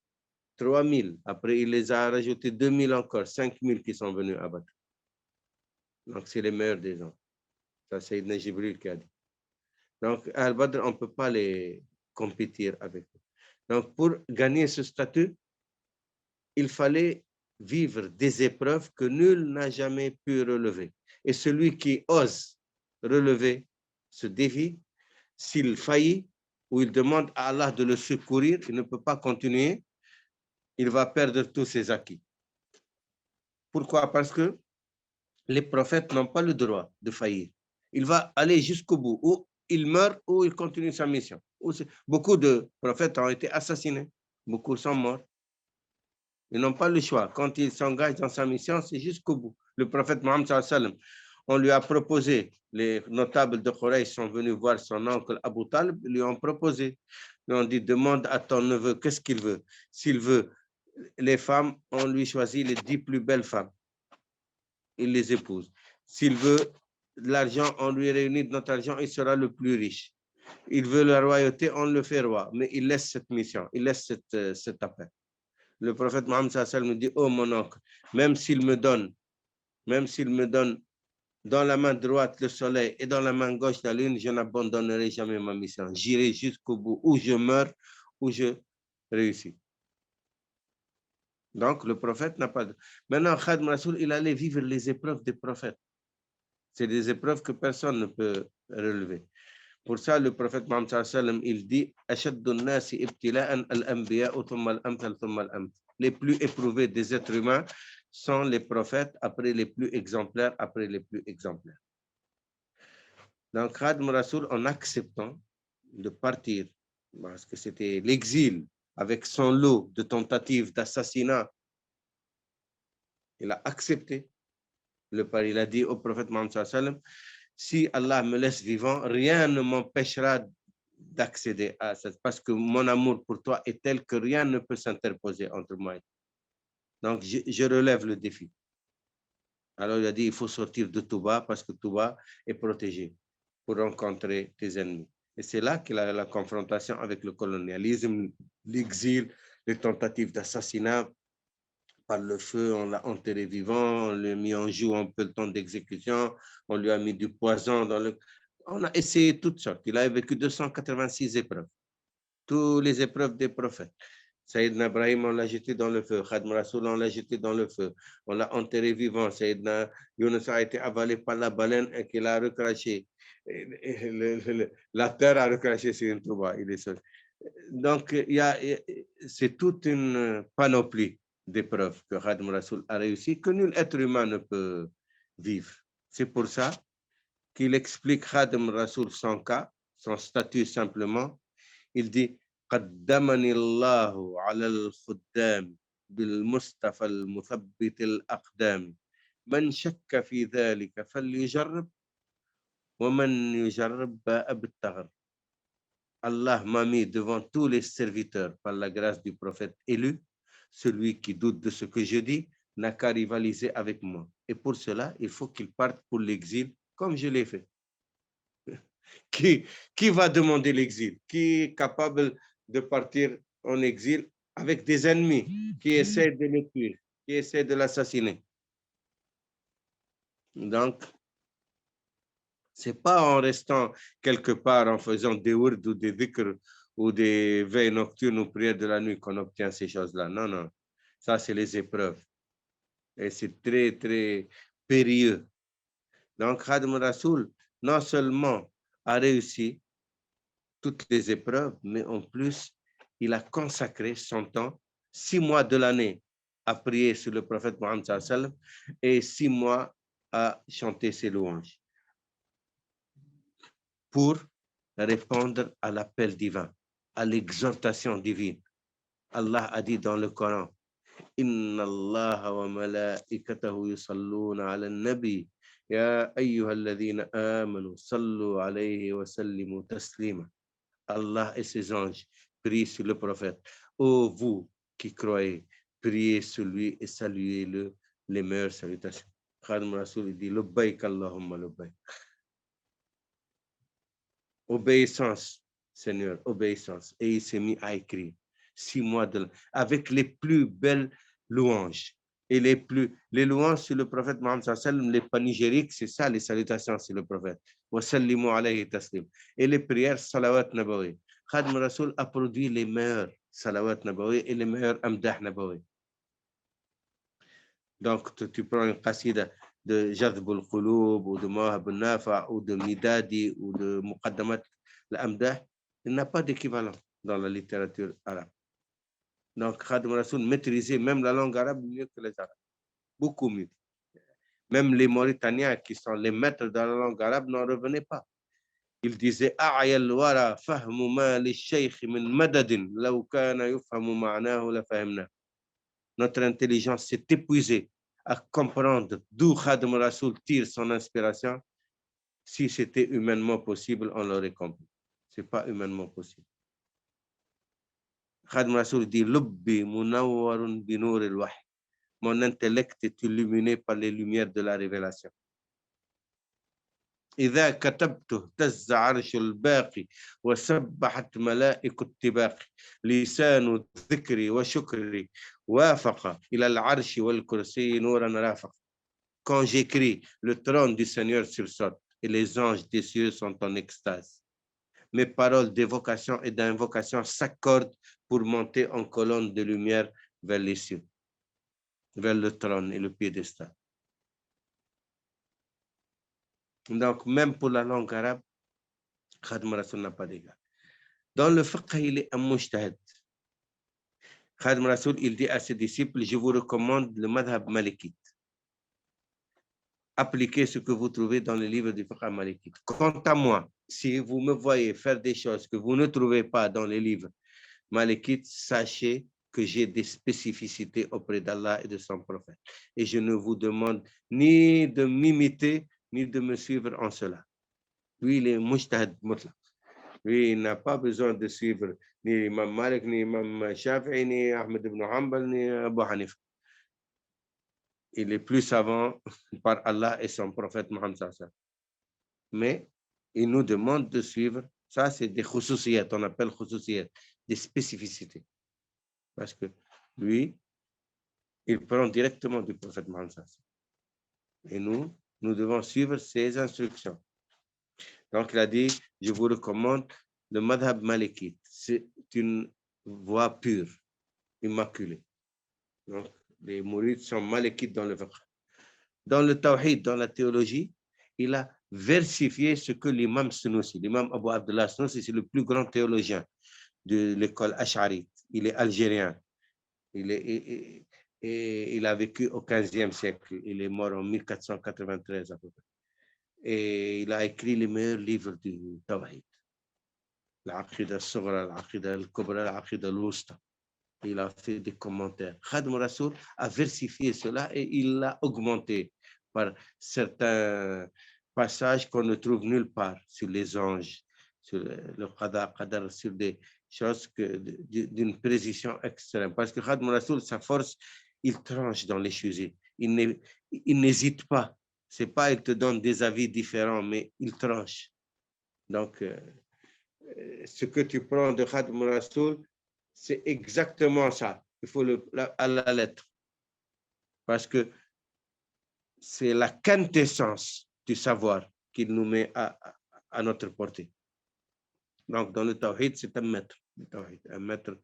3000, après il les a rajoutés 2000 encore, 5000 qui sont venus à Badr. Donc c'est les meilleurs des gens. Ça, c'est Sayyidina Jibril qui a dit. Donc, à Badr, on ne peut pas les compétir avec eux. Donc, pour gagner ce statut, il fallait vivre des épreuves que nul n'a jamais pu relever. Et celui qui ose relever ce défi, s'il faillit ou il demande à Allah de le secourir, il ne peut pas continuer, il va perdre tous ses acquis. Pourquoi? Parce que les prophètes n'ont pas le droit de faillir. Il va aller jusqu'au bout, ou il meurt ou il continue sa mission. Beaucoup de prophètes ont été assassinés, beaucoup sont morts. Ils n'ont pas le choix. Quand ils s'engagent dans sa mission, c'est jusqu'au bout. Le prophète Mohammed sallam, on lui a proposé, les notables de Quraysh sont venus voir son oncle Abu Talib, lui ont proposé. On dit, demande à ton neveu, qu'est-ce qu'il veut? S'il veut les femmes, on lui choisit les 10 plus belles femmes. Il les épouse. S'il veut l'argent, on lui réunit notre argent, il sera le plus riche. Il veut la royauté, on le fait roi, mais il laisse cette mission, il laisse cet appel. Le prophète Mohammed sallallahu alayhi wa sallam me dit, oh mon oncle, même s'il me donne dans la main droite le soleil et dans la main gauche la lune, je n'abandonnerai jamais ma mission. J'irai jusqu'au bout, où je meurs, où je réussis. Donc, le prophète n'a pas de... Maintenant, Khadim Rasoul, il allait vivre les épreuves des prophètes. C'est des épreuves que personne ne peut relever. Pour ça, le prophète Mohammed sallallahu alayhi wa sallam, il dit les plus éprouvés des êtres humains sont les prophètes, après les plus exemplaires, après les plus exemplaires. Donc, Khadim Rasoul, en acceptant de partir, parce que c'était l'exil, avec son lot de tentatives d'assassinat, il a accepté le pari. Il a dit au prophète Mohammed sallallahu alayhi wa sallam, si Allah me laisse vivant, rien ne m'empêchera d'accéder à ça, parce que mon amour pour toi est tel que rien ne peut s'interposer entre moi et toi. Donc, je relève le défi. Alors, il a dit, il faut sortir de Touba, parce que Touba est protégé pour rencontrer tes ennemis. Et c'est là qu'il a la confrontation avec le colonialisme, l'exil, les tentatives d'assassinat par le feu, on l'a enterré vivant, on l'a mis en joue un peu le temps d'exécution, on lui a mis du poison dans le... On a essayé toutes sortes. Il a vécu 286 épreuves, toutes les épreuves des prophètes. Sayyidina Ibrahim, on l'a jeté dans le feu. Khadim Rasoul, on l'a jeté dans le feu. On l'a enterré vivant. Sayyidina Yunus a été avalé par la baleine et qu'il a recraché. La terre a recraché sur une trouba. Donc, c'est toute une panoplie d'épreuves que Khadim Rasoul a réussi, que nul être humain ne peut vivre. C'est pour ça qu'il explique Khadim Rasoul son cas, son statut simplement. Il dit قدمني الله على الخدام بالمصطفى المثبت الأقدام من شك في ذلك فليجرب ومن يجرب باء بالتغر. Allah m'a mis devant tous les serviteurs par la grâce du prophète élu. Celui qui doute de ce que je dis n'a qu'à rivaliser avec moi. Et pour cela, il faut qu'il parte pour l'exil comme je l'ai fait. Qui va demander l'exil? Qui est capable de partir en exil avec des ennemis qui essaient de le tuer, qui essaient de l'assassiner? Donc, c'est pas en restant quelque part en faisant des ourds ou des dhikr ou des veilles nocturnes ou prières de la nuit qu'on obtient ces choses-là. Non, non. Ça, c'est les épreuves. Et c'est très, très périlleux. Donc, Khadim Rasoul, non seulement a réussi toutes les épreuves, mais en plus, il a consacré son temps, 6 mois de l'année, à prier sur le prophète Mohammed sallallahu alayhi wa sallam et 6 mois à chanter ses louanges pour répondre à l'appel divin, à l'exhortation divine. Allah a dit dans le Coran, Inna Allah wa malaikatahu yusalluna ala nabi ya ayyuhalladhina amanu sallu alayhi wa sallimu taslima. Allah et ses anges prient sur le prophète. Ô vous qui croyez, priez sur lui et saluez-le les meilleures salutations. Khadim Rasoul dit Labbaik Allahumma labbaik. Obéissance, Seigneur, obéissance. Et il s'est mis à écrire 6 mois avec les plus belles louanges. Et les louanges sur le prophète Mohammed sallallahu alayhi wa sallam, les panégyriques, c'est ça les salutations sur le prophète. Wa sallimu alayhi taslim. Et les prières salawat nabawi. Khadim Rasoul a produit les meilleurs salawat nabawi et les meilleurs amdah nabawi. Donc, tu prends une qasida de Jadb al-Qulub ou de Mawahib al-Nafa ou de Midadi ou de Muqaddamat al-Amdah, il n'a pas d'équivalent dans la littérature arabe. Donc, Khadim Rasoul maîtrisait même la langue arabe mieux que les Arabes, beaucoup mieux. Même les Mauritaniens qui sont les maîtres de la langue arabe n'en revenaient pas. Il disait أعيا الورى فهم ما للشيخ من مدد لو كان يفهم معناه لفهمناه. Notre intelligence s'est épuisée à comprendre d'où Khadim Rasoul tire son inspiration. Si c'était humainement possible, on l'aurait compris. Ce n'est pas humainement possible. Khadim Rassoul dit Lubbi munawwarun bi nour al-wahy. Mon intellect est illuminé par les lumières de la révélation. إذا كتبت اهتز عرش الباقي وسبحت ملائك الطباق لسان ذكري وشكري وافق إلى العرش والكرسي نورا رافق. Quand j'écris, le trône du Seigneur sursaute et les anges des cieux sont en extase. Mes paroles d'évocation et d'invocation s'accordent pour monter en colonne de lumière vers les cieux, vers le trône et le piédestal. Donc, même pour la langue arabe, Khadim Rassoul n'a pas d'égal. Dans le fiqh, il est un mujtahid. Khadim Rassoul, il dit à ses disciples, je vous recommande le madhab malikite. Appliquez ce que vous trouvez dans les livres du fiqh malikite. Quant à moi, si vous me voyez faire des choses que vous ne trouvez pas dans les livres malikites, sachez que j'ai des spécificités auprès d'Allah et de son prophète. Et je ne vous demande ni de m'imiter, ni de me suivre en cela. Lui, il est mujtahid mutlaq. Lui, il n'a pas besoin de suivre ni Imam Malik, ni Imam Shafi'i, ni Ahmed ibn Hanbal, ni Abu Hanifa. Il est plus savant par Allah et son prophète Mohammed sallallahu alayhi wa sallam. Mais il nous demande de suivre. Ça, c'est des khousousiyat, on appelle khousousiyat, des spécificités. Parce que lui, il prend directement du prophète Mohammed sallallahu alayhi wa sallam. Et nous devons suivre ses instructions. Donc, il a dit, je vous recommande le madhab malikite. C'est une voie pure, immaculée. Donc, les mourides sont malikites dans le fiqh. Dans le tawhid, dans la théologie, il a versifié ce que l'imam Sunusi, l'imam Abu Abdullah Sunusi, c'est le plus grand théologien de l'école Ash'arite. Il est algérien. Il a vécu au 15e siècle. Il est mort en 1493 à peu près. Et il a écrit les meilleurs livres du tawhid. L'Aqida al-Sughra, l'Aqida al-Kubra, l'Aqida al-Wusta. Il a fait des commentaires. Khadim Rassoul a versifié cela et il l'a augmenté par certains passages qu'on ne trouve nulle part sur les anges, sur le qadar, sur des choses d'une précision extrême. Parce que Khadim Rassoul, sa force, il tranche dans les sujets. Il n'hésite pas. C'est pas il te donne des avis différents, mais il tranche. Donc, ce que tu prends de Khadim Rassoul, c'est exactement ça. Il faut à la lettre. Parce que c'est la quintessence du savoir qu'il nous met à notre portée. Donc, dans le tawhid, c'est un maître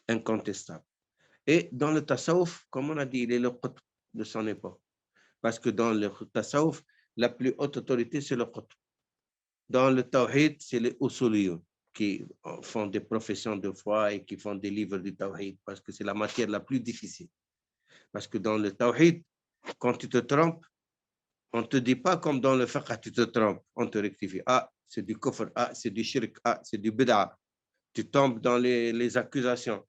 incontestable. Et dans le tasawuf, comme on a dit, il est le qutb de son époque. Parce que dans le tasawuf, la plus haute autorité, c'est le qutb. Dans le tawhid, c'est les usuliyun qui font des professions de foi et qui font des livres du tawhid, parce que c'est la matière la plus difficile. Parce que dans le tawhid, quand tu te trompes, on ne te dit pas comme dans le fiqh, tu te trompes, on te rectifie. Ah, c'est du kufr, ah, c'est du shirk, ah, c'est du bid'a. Tu tombes dans les accusations.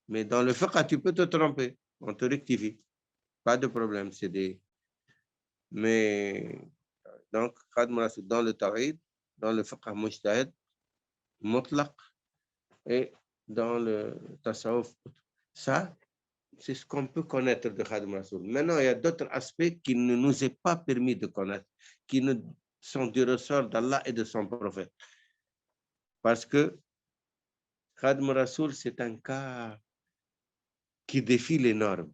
Mais dans le fiqh, tu peux te tromper, on te rectifie. Pas de problème, c'est des... Mais, donc, dans le tawhid, dans le fiqh mujtahid, mutlaq, et dans le tasawuf. Ça, c'est ce qu'on peut connaître de Khadim Rassoul. Maintenant, il y a d'autres aspects qui ne nous est pas permis de connaître, qui ne sont du ressort d'Allah et de son prophète. Parce que Khadim Rassoul, c'est un cas qui défie les normes.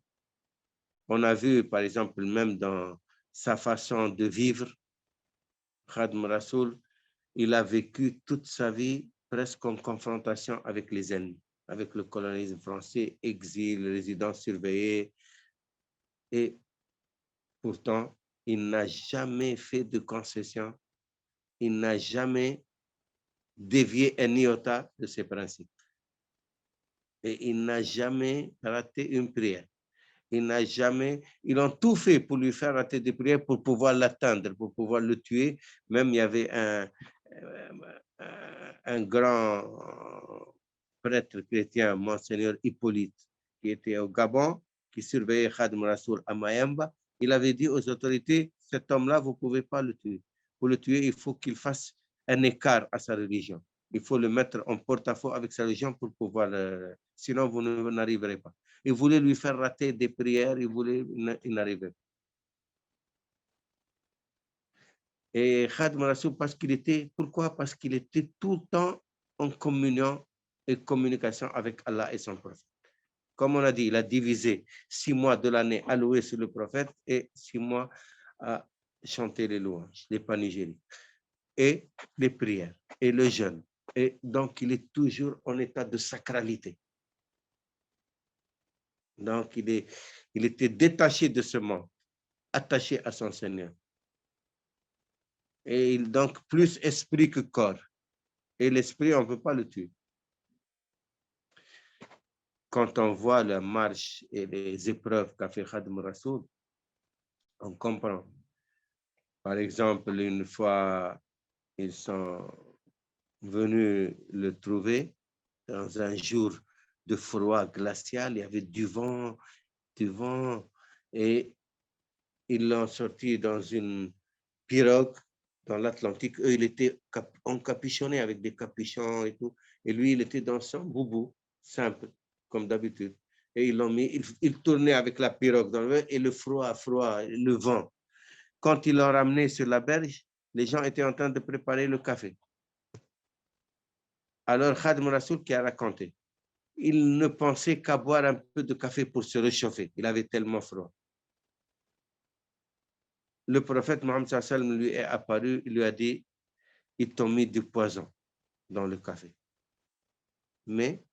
On a vu, par exemple, même dans sa façon de vivre, Khadim Rassoul, il a vécu toute sa vie presque en confrontation avec les ennemis, avec le colonialisme français, exil, résidence surveillée. Et pourtant, il n'a jamais fait de concession, il n'a jamais dévié un iota de ses principes. Et il n'a jamais raté une prière. Ils ont tout fait pour lui faire rater des prières, pour pouvoir l'atteindre, pour pouvoir le tuer. Même il y avait un grand prêtre chrétien, Monseigneur Hippolyte, qui était au Gabon, qui surveillait Khadim Rassoul à Mayamba. Il avait dit aux autorités, cet homme-là, vous ne pouvez pas le tuer. Pour le tuer, il faut qu'il fasse un écart à sa religion. Il faut le mettre en porte-à-faux avec sa religion pour pouvoir, sinon vous n'arriverez pas. Il voulait lui faire rater des prières, il n'arrivait pas. Et Khadim Rassoul, parce qu'il était, pourquoi? Parce qu'il était tout le temps en communion et communication avec Allah et son prophète. Comme on a dit, il a divisé 6 mois de l'année alloués sur le prophète et 6 mois à chanter les louanges, les panégyriques et les prières et le jeûne. Et donc, il est toujours en état de sacralité. Donc, il était détaché de ce monde, attaché à son Seigneur. Et donc, plus esprit que corps. Et l'esprit, on ne peut pas le tuer. Quand on voit la marche et les épreuves qu'a fait Khadim Rassoul, on comprend. Par exemple, une fois, ils sont venus le trouver dans un jour de froid glacial, il y avait du vent, et ils l'ont sorti dans une pirogue dans l'Atlantique. Eux, il était encapuchonné avec des capuchons et tout, et lui, il était dans son boubou, simple, comme d'habitude. Et ils l'ont mis, il tournait avec la pirogue dans le vent, et le froid, le vent. Quand ils l'ont ramené sur la berge, les gens étaient en train de préparer le café. Alors, Khadim Rassoul qui a raconté, il ne pensait qu'à boire un peu de café pour se réchauffer. Il avait tellement froid. Le prophète Mohammed sallam lui est apparu, il lui a dit, ils t'ont mis du poison dans le café. Mais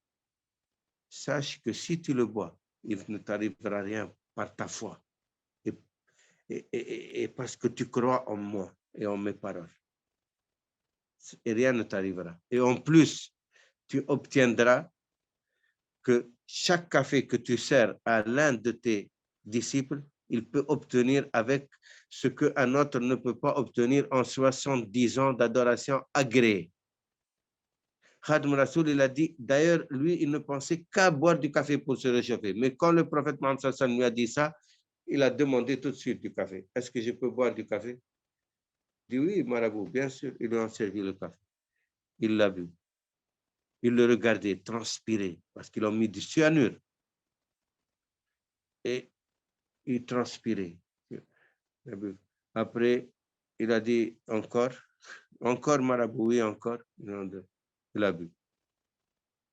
sache que si tu le bois, il ne t'arrivera rien par ta foi. Et parce que tu crois en moi et en mes paroles. Et rien ne t'arrivera. Et en plus, tu obtiendras que chaque café que tu sers à l'un de tes disciples, il peut obtenir avec ce qu'un autre ne peut pas obtenir en 70 ans d'adoration agréée. Khadim Rassoul, il a dit, d'ailleurs, lui, il ne pensait qu'à boire du café pour se réchauffer. Mais quand le prophète Mohammed sallam lui a dit ça, il a demandé tout de suite du café. Est-ce que je peux boire du café? Il dit oui, marabout, bien sûr. Ils lui ont servi le café. Il l'a bu. Il le regardait transpirer parce qu'ils ont mis du cyanure. Et il transpirait. Après, il a dit encore marabout, oui, encore. Il a bu.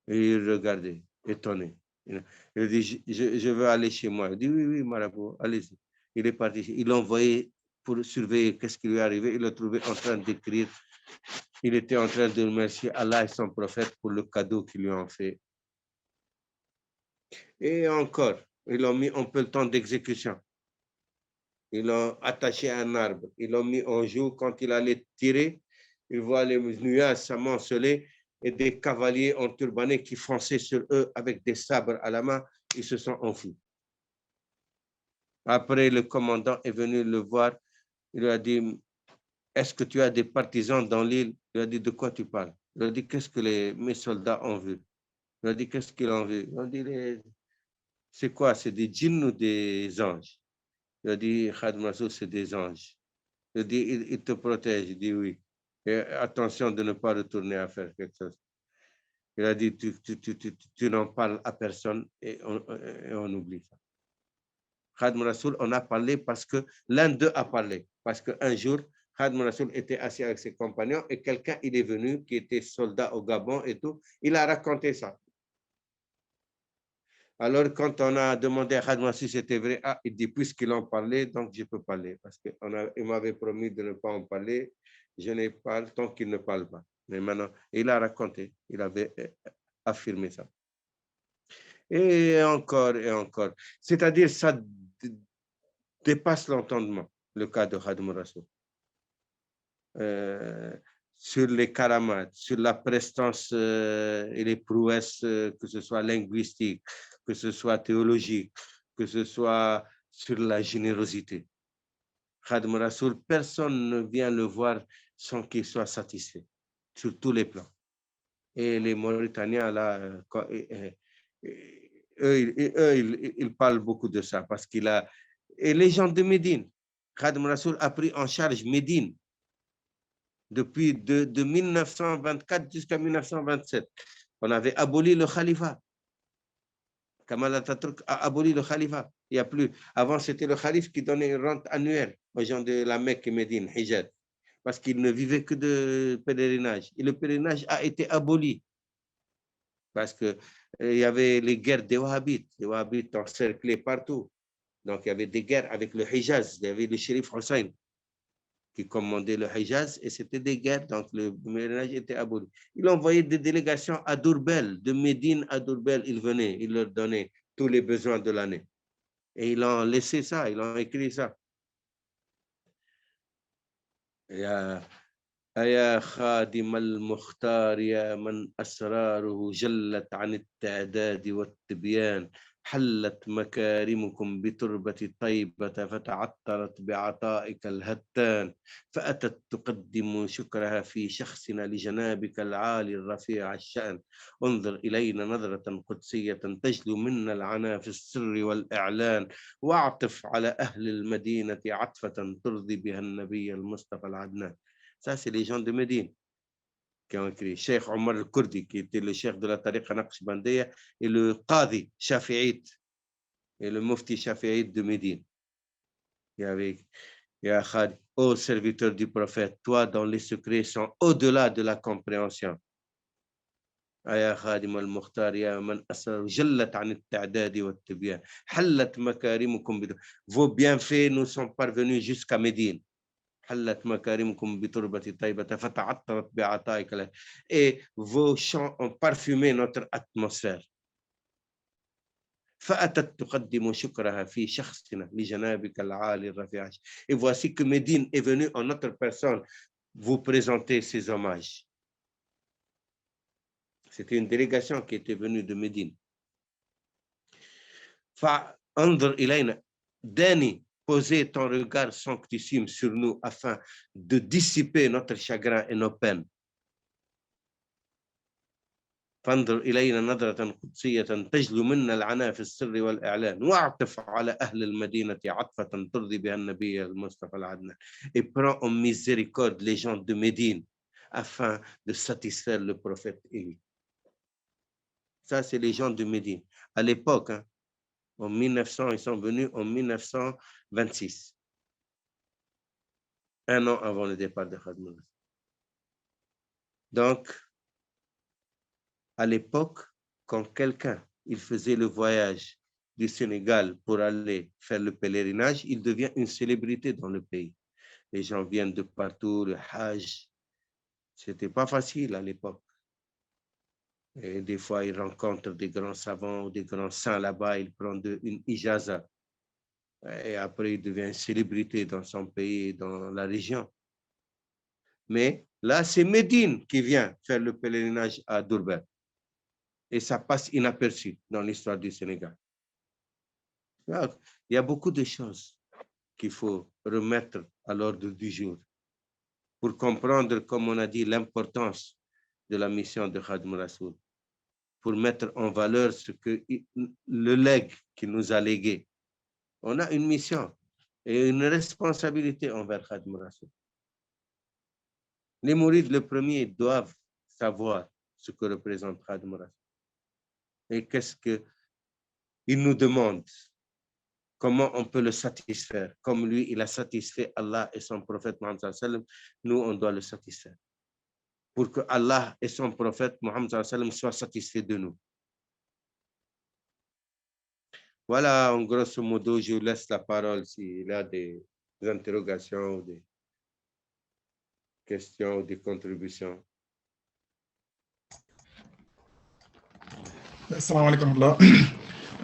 Et il regardait, étonné. Il a dit, je veux aller chez moi. Il dit, oui, oui, marabout, allez-y. Il est parti. Il l'a envoyé pour surveiller qu'est-ce qui lui est arrivé. Il l'a trouvé en train d'écrire. Il était en train de remercier Allah et son prophète pour le cadeau qu'ils lui ont fait. Et encore, ils l'ont mis un peu le temps d'exécution. Ils l'ont attaché à un arbre. Ils l'ont mis en joue. Quand il allait tirer, il voit les nuages s'amonceler et des cavaliers en turbanés qui fonçaient sur eux avec des sabres à la main. Ils se sont enfuis. Après, le commandant est venu le voir. Il lui a dit, est-ce que tu as des partisans dans l'île? Il lui a dit, de quoi tu parles? Il lui a dit, qu'est-ce que mes soldats ont vu? Il lui a dit, qu'est-ce qu'ils ont vu? Il a dit, c'est quoi? C'est des djinns ou des anges? Il a dit, Khadim Rassoul, c'est des anges. Il a dit, ils te protègent. Il dit oui. Et attention de ne pas retourner à faire quelque chose. Il a dit, tu n'en parles à personne et on oublie ça. Khadim Rassoul, on a parlé parce que l'un d'eux a parlé. Parce qu'un jour, Khadim Rassoul était assis avec ses compagnons et quelqu'un, il est venu, qui était soldat au Gabon et tout. Il a raconté ça. Alors, quand on a demandé à Khadim Rassoul si c'était vrai, il dit, puisqu'ils en parlé, donc je peux parler. Parce qu'il m'avait promis de ne pas en parler. Je n'ai pas le temps qu'il ne parle pas. Mais maintenant, il a raconté, il avait affirmé ça. Et encore, et encore. C'est-à-dire, ça dépasse l'entendement, le cas de Khadim Rassoul. Sur les karamates, sur la prestance et les prouesses, que ce soit linguistique, que ce soit théologique, que ce soit sur la générosité. Khadim Rassoul, personne ne vient le voir sans qu'il soit satisfait, sur tous les plans. Et les Mauritaniens, là, ils parlent beaucoup de ça, parce qu'il a... Et les gens de Médine, Khadim Rassoul a pris en charge Médine. depuis de 1924 jusqu'à 1927. On avait aboli le khalifa. Kamal Atatürk a aboli le khalifa. Il n'y a plus. Avant, c'était le khalife qui donnait une rente annuelle aux gens de la Mecque et Médine, Hijaz, parce qu'ils ne vivaient que de pèlerinage. Et le pèlerinage a été aboli parce qu'il y avait les guerres des Wahhabites. Les Wahhabites encerclaient partout. Donc, il y avait des guerres avec le Hijaz. Il y avait le shérif Hussein qui commandait le Hijaz et c'était des guerres. Donc, le pèlerinage était aboli. Il envoyait des délégations à Dourbel, de Médine à Dourbel. Ils venaient, ils leur donnaient tous les besoins de l'année. Et ils ont laissé ça, ils ont écrit ça. يا خادم المختار يا من أسراره جلت عن التعداد والتبيان حلت مكارمكم بتربة طيبة فتعطرت بعطائك الهتان فأتت تقدم شكرها في شخصنا لجنابك العالي الرفيع الشأن انظر إلينا نظرة قدسية تجلو منا العنا في السر والإعلان واعطف على أهل المدينة عطفة ترضي بها النبي المصطفى العدنان. Ça, c'est les gens de Médine qui ont écrit. Cheikh Omar al-Kurdi, qui était le chef de la tariqa Naqshbandiya, et le Qadi Shafi'ite, et le Mufti Shafi'ite de Médine. Il y a Khadi, ô serviteur du prophète, toi dont les secrets sont au-delà de la compréhension. يا خادم المختار يا من أسر جلت عن التعداد والتبيان حلت مكارمكم vos bienfaits nous sont parvenus jusqu'à Médine. حلت مكارمكم بتربة طيبة فتعطرت بعطائك et vos chants ont parfumé notre atmosphère. فأتت تقدم شكرها في شخصنا لجنابك العالي الرفيع. Et voici que Médine est venue en notre personne vous présenter ses hommages. C'était une délégation qui était venue de Médine. فانظر إلينا داني poser ton regard sanctissime sur nous afin de dissiper notre chagrin et nos peines. فانظر إلينا نظرة قدسية تجلو منا العنا في السر والإعلان واعطف على أهل المدينة عطفة ترضي بها النبي المصطفى العدنان. Et prends en miséricorde les gens de Médine afin de satisfaire le prophète élu. Ça, c'est les gens de Médine. À l'époque, hein, en 1900, ils sont venus en 1926. Un an avant le départ de Khadim al-Rasoul. Donc, à l'époque, quand quelqu'un il faisait le voyage du Sénégal pour aller faire le pèlerinage, il devient une célébrité dans le pays. Les gens viennent de partout, le Hajj. C'était pas facile à l'époque. Et des fois, ils rencontrent des grands savants ou des grands saints là-bas, ils prennent une ijaza. Et après, il devient une célébrité dans son pays, dans la région. Mais là, c'est Médine qui vient faire le pèlerinage à Dourbel. Et ça passe inaperçu dans l'histoire du Sénégal. Il y a beaucoup de choses qu'il faut remettre à l'ordre du jour pour comprendre, comme on a dit, l'importance de la mission de Khadim Rasoul, pour mettre en valeur ce que le legs qu'il nous a légué. On a une mission et une responsabilité envers Khadim Rasoul. Les mourides, le premier, doivent savoir ce que représente Khadim Rasoul. Et qu'est-ce qu'il nous demande? Comment on peut le satisfaire? Comme lui, il a satisfait Allah et son prophète Mohammed sallallahu alayhi wa sallam, nous, on doit le satisfaire. Pour que Allah et son prophète Mohammed sallallahu alayhi wa sallam soient satisfaits de nous. Voilà, en grosso modo, je vous laisse la parole s'il y a des interrogations ou des questions ou des contributions. Assalamu alaikum.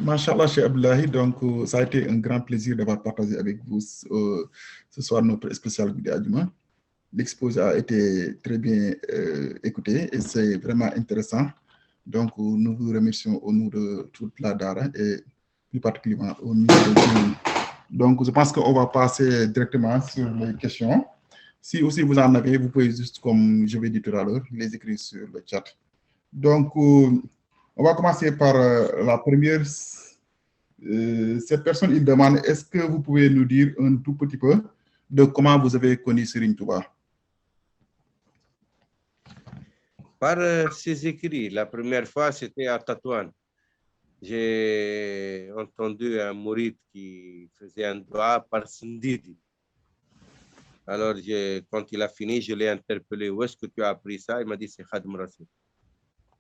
Masha'Allah, Cheikh Abdullahi, donc ça a été un grand plaisir d'avoir partagé avec vous ce soir notre spécial Goudi Adjuma. L'exposé a été très bien écouté et c'est vraiment intéressant. Donc nous vous remercions au nom de toute la Dara et plus particulièrement au niveau de... Donc je pense qu'on va passer directement sur les questions. Si aussi vous en avez, vous pouvez juste, comme je l'ai dit tout à l'heure, les écrire sur le chat. Donc, on va commencer par la première. Cette personne, il demande, est-ce que vous pouvez nous dire un tout petit peu de comment vous avez connu Serigne Touba? Par ses écrits. La première fois, c'était à Tatouane. J'ai entendu un mouride qui faisait un doigt par Sindidi. Alors, quand il a fini, je l'ai interpellé. Où est-ce que tu as appris ça? Il m'a dit, c'est Khadim Rassoul.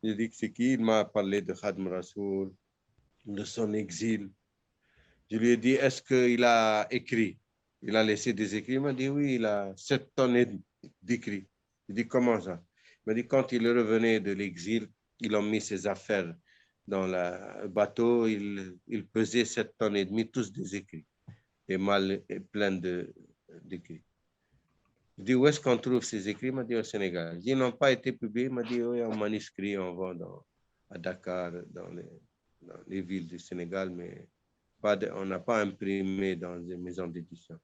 J'ai dit que c'est qui? Il m'a parlé de Khadim Rassoul, de son exil. Je lui ai dit, est-ce qu'il a écrit? Il a laissé des écrits. Il m'a dit, oui, il a 7 tonnes d'écrits. J'ai dit, comment ça? Il m'a dit, quand il revenait de l'exil, ils ont mis ses affaires dans le bateau. Il pesait 7 tonnes et demie, tous des écrits. Et mal et plein d'écrits. Je dis, où est-ce qu'on trouve ces écrits? Il m'a dit, au Sénégal. Ils n'ont pas été publiés. Il m'a dit, oui, en manuscrit, on vend à Dakar, dans les villes du Sénégal, mais on n'a pas imprimé dans des maisons d'édition.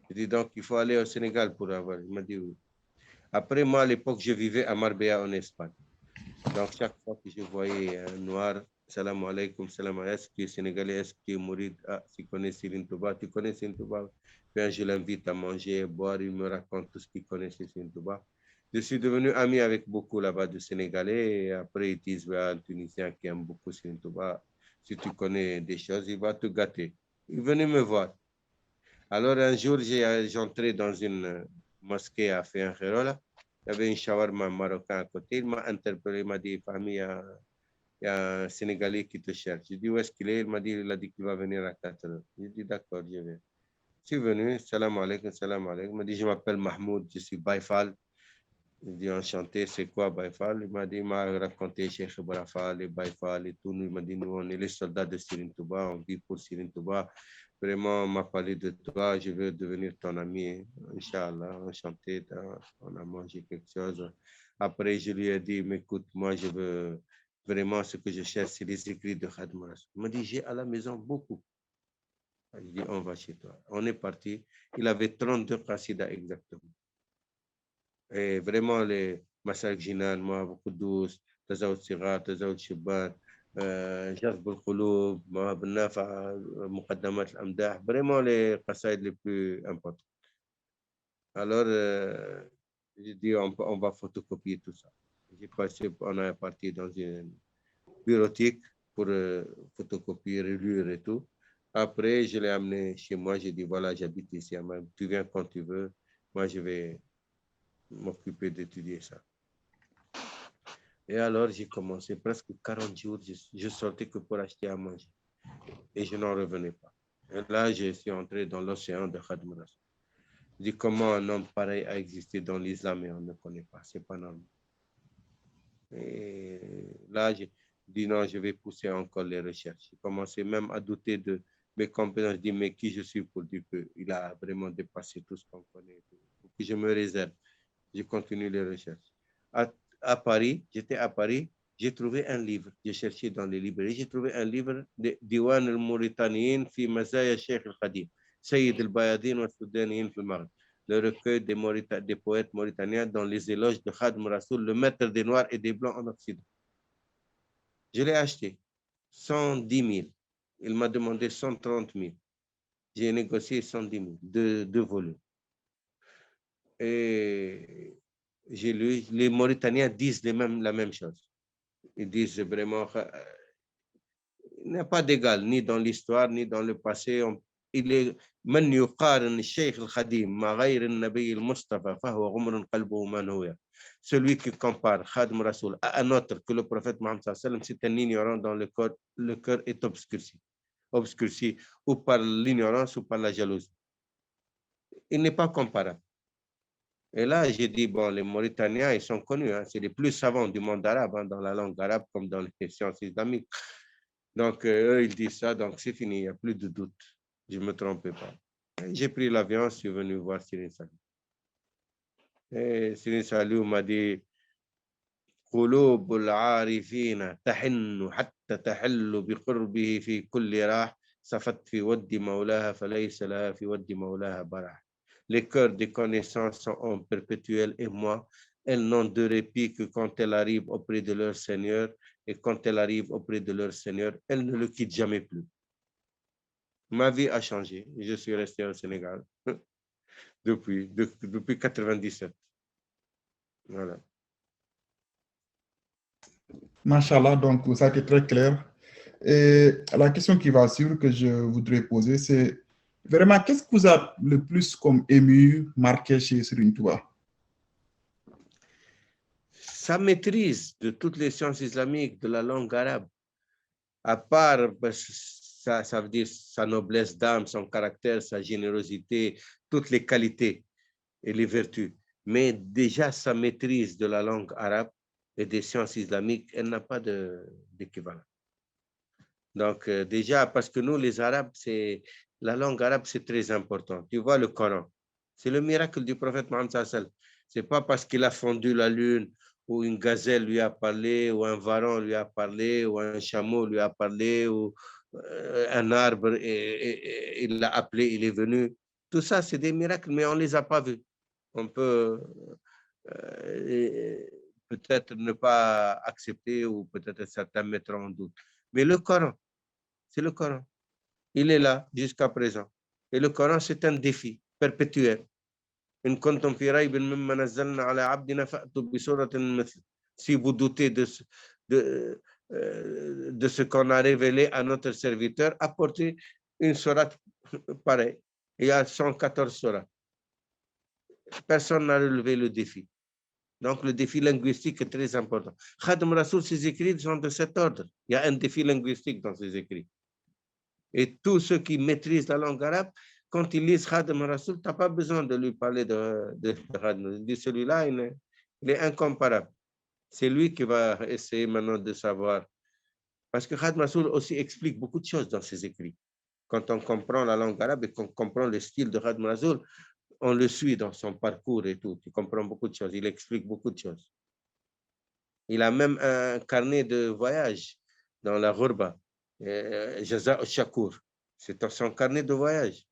Je dis, donc, il faut aller au Sénégal pour avoir. Il m'a dit, oui. Après, moi, à l'époque, je vivais à Marbella, en Espagne. Donc, chaque fois que je voyais un noir, salam alaikum, salam alaikum, est-ce que tu es sénégalais, est-ce que tu es mouride? Ah, tu connais Céline Touba, tu connais Céline Touba? Bien, je l'invite à manger, à boire, il me raconte tout ce qu'il connaît chez Céline Touba. Je suis devenu ami avec beaucoup là-bas de Sénégalais. Et après, ils disent, un Tunisien qui aime beaucoup Céline Touba, si tu connais des choses, il va te gâter. Il venait me voir. Alors, un jour, j'entrais dans une mosquée à Féancherola. Il y avait une shawarma marocain à côté. Il m'a interpellé, il m'a dit, Fahmi, il y a un Sénégalais qui te cherche. J'ai dit, où est-ce qu'il est? Il a dit qu'il va venir à 4 heures. J'ai dit, d'accord, je vais. Je suis venu, salam alaikum, salam alaikum. Il m'a dit, je m'appelle Mahmoud, je suis Baïfal. Il dit, enchanté, c'est quoi Baïfal? Il m'a dit, il m'a raconté Cheikh Ibrafal et Baïfal et tout. Il m'a dit, nous, on est les soldats de Serigne Touba, on vit pour Serigne Touba. Vraiment, on m'a parlé de toi, je veux devenir ton ami. Inch'Allah, enchanté, on a mangé quelque chose. Après, je lui ai dit, mais écoute, moi, je veux vraiment ce que je cherche, c'est les écrits de Khadim Rassoul. Il m'a dit, j'ai à la maison beaucoup. Je dis, on va chez toi. On est parti. Il avait 32 qasida exactement. Et vraiment, les Masalik Jinan, Mawab Kudus, Tazaout Sirat, Tazaout Shiban, Jazb al-Khulub, Mawab al-Nafa, Muqaddamat al-Amdah, vraiment les qasaïd les plus importants. Alors, j'ai dit, on va photocopier tout ça. On est parti dans une bureautique pour photocopier, relire et tout. Après, je l'ai amené chez moi. J'ai dit, voilà, j'habite ici. Tu viens quand tu veux. Moi, je vais m'occuper d'étudier ça. Et alors, j'ai commencé presque 40 jours. Je sortais que pour acheter à manger. Et je n'en revenais pas. Et là, je suis entré dans l'océan de Khadim Rassoul. Je dis, comment un homme pareil a existé dans l'islam et on ne connaît pas. C'est pas normal. Et là, j'ai dit, non, je vais pousser encore les recherches. J'ai commencé même à douter de mes compétences. Je dis, mais qui je suis pour dire qu'il a vraiment dépassé tout ce qu'on connaît. Pour que je me réserve. Je continue les recherches. À Paris, j'étais à Paris, j'ai trouvé un livre. J'ai cherché dans les librairies, j'ai trouvé un livre de Diwan al-Mauritaniyin fi Mazaya Sheikh al-Khadim, Sayyid al-Bayadin wa Soudaniyin fi Maghreb. Le recueil des poètes mauritaniens dans les éloges de Khadim Rassoul, le maître des Noirs et des Blancs en Occident. Je l'ai acheté, 110 000. Il m'a demandé 130 000. J'ai négocié 110 000, deux volumes. Et j'ai lu, les Mauritaniens disent la même chose. Ils disent vraiment, il n'y a pas d'égal, ni dans l'histoire, ni dans le passé. Il est من يقارن الشيخ الخديم مع غير النبي المصطفى فهو غمر قلبه منويا. Celui qui compare Khadim Rassoul à un autre que le prophète Mohammed sallallahu alayhi wa sallam, c'est un ignorant dont le cœur est obscurci ou par l'ignorance ou par la jalousie. Il n'est pas comparable. Et là, j'ai dit, bon, les Mauritaniens, ils sont connus, hein, c'est les plus savants du monde arabe, hein, dans la langue arabe comme dans les sciences islamiques. Donc, eux, ils disent ça, donc c'est fini, il n'y a plus de doute. Je ne me trompais pas. J'ai pris l'avion, je suis venu voir Cyril Salou. Et Cyril Salou m'a dit, قلوب العارفين تحن حتى تحل بقربه في كل راح سفت في ود مولاها فليس لها في ود مولاها براح. Les cœurs des connaissances sont en perpétuel émoi. Elles n'ont de répit que quand elles arrivent auprès de leur Seigneur. Et quand elles arrivent auprès de leur Seigneur, elles ne le quittent jamais plus. Ma vie a changé. Je suis resté au Sénégal depuis 97. Voilà. Machallah, donc ça a été très clair. Et la question qui va suivre que je voudrais poser, c'est vraiment qu'est-ce qui vous a le plus comme ému, marqué chez Serigne Touba? Sa maîtrise de toutes les sciences islamiques, de la langue arabe, à part ça veut dire sa noblesse d'âme, son caractère, sa générosité, toutes les qualités et les vertus. Mais déjà sa maîtrise de la langue arabe et des sciences islamiques, elle n'a pas d'équivalent. Donc déjà, parce que nous, les Arabes, la langue arabe, c'est très important. Tu vois le Coran, c'est le miracle du prophète Mohammed sallallahu alayhi wa sallam. C'est pas parce qu'il a fondu la lune ou une gazelle lui a parlé, ou un varan lui a parlé, ou un chameau lui a parlé, ou un arbre, et il l'a appelé, il est venu. Tout ça, c'est des miracles, mais on ne les a pas vus. On peut peut-être ne pas accepter, ou peut-être certains mettront en doute. Mais le Coran, c'est le Coran. Il est là jusqu'à présent. Et le Coran, c'est un défi perpétuel. Si vous doutez de ce qu'on a révélé à notre serviteur, apportez une sourate pareille. Il y a 114 sourates. Personne n'a relevé le défi. Donc, le défi linguistique est très important. Khadim Rasoul, ses écrits sont de cet ordre. Il y a un défi linguistique dans ses écrits. Et tous ceux qui maîtrisent la langue arabe, quand ils lisent Khadim Rasoul, tu n'as pas besoin de lui parler de Khadim. Celui-là, il est incomparable. C'est lui qui va essayer maintenant de savoir. Parce que Khadim Rasoul aussi explique beaucoup de choses dans ses écrits. Quand on comprend la langue arabe et qu'on comprend le style de Khadim Rasoul, on le suit dans son parcours et tout. Tu comprends beaucoup de choses. Il explique beaucoup de choses. Il a même un carnet de voyage dans la Ghurba, Jaza al-Shakur. C'est son carnet de voyage.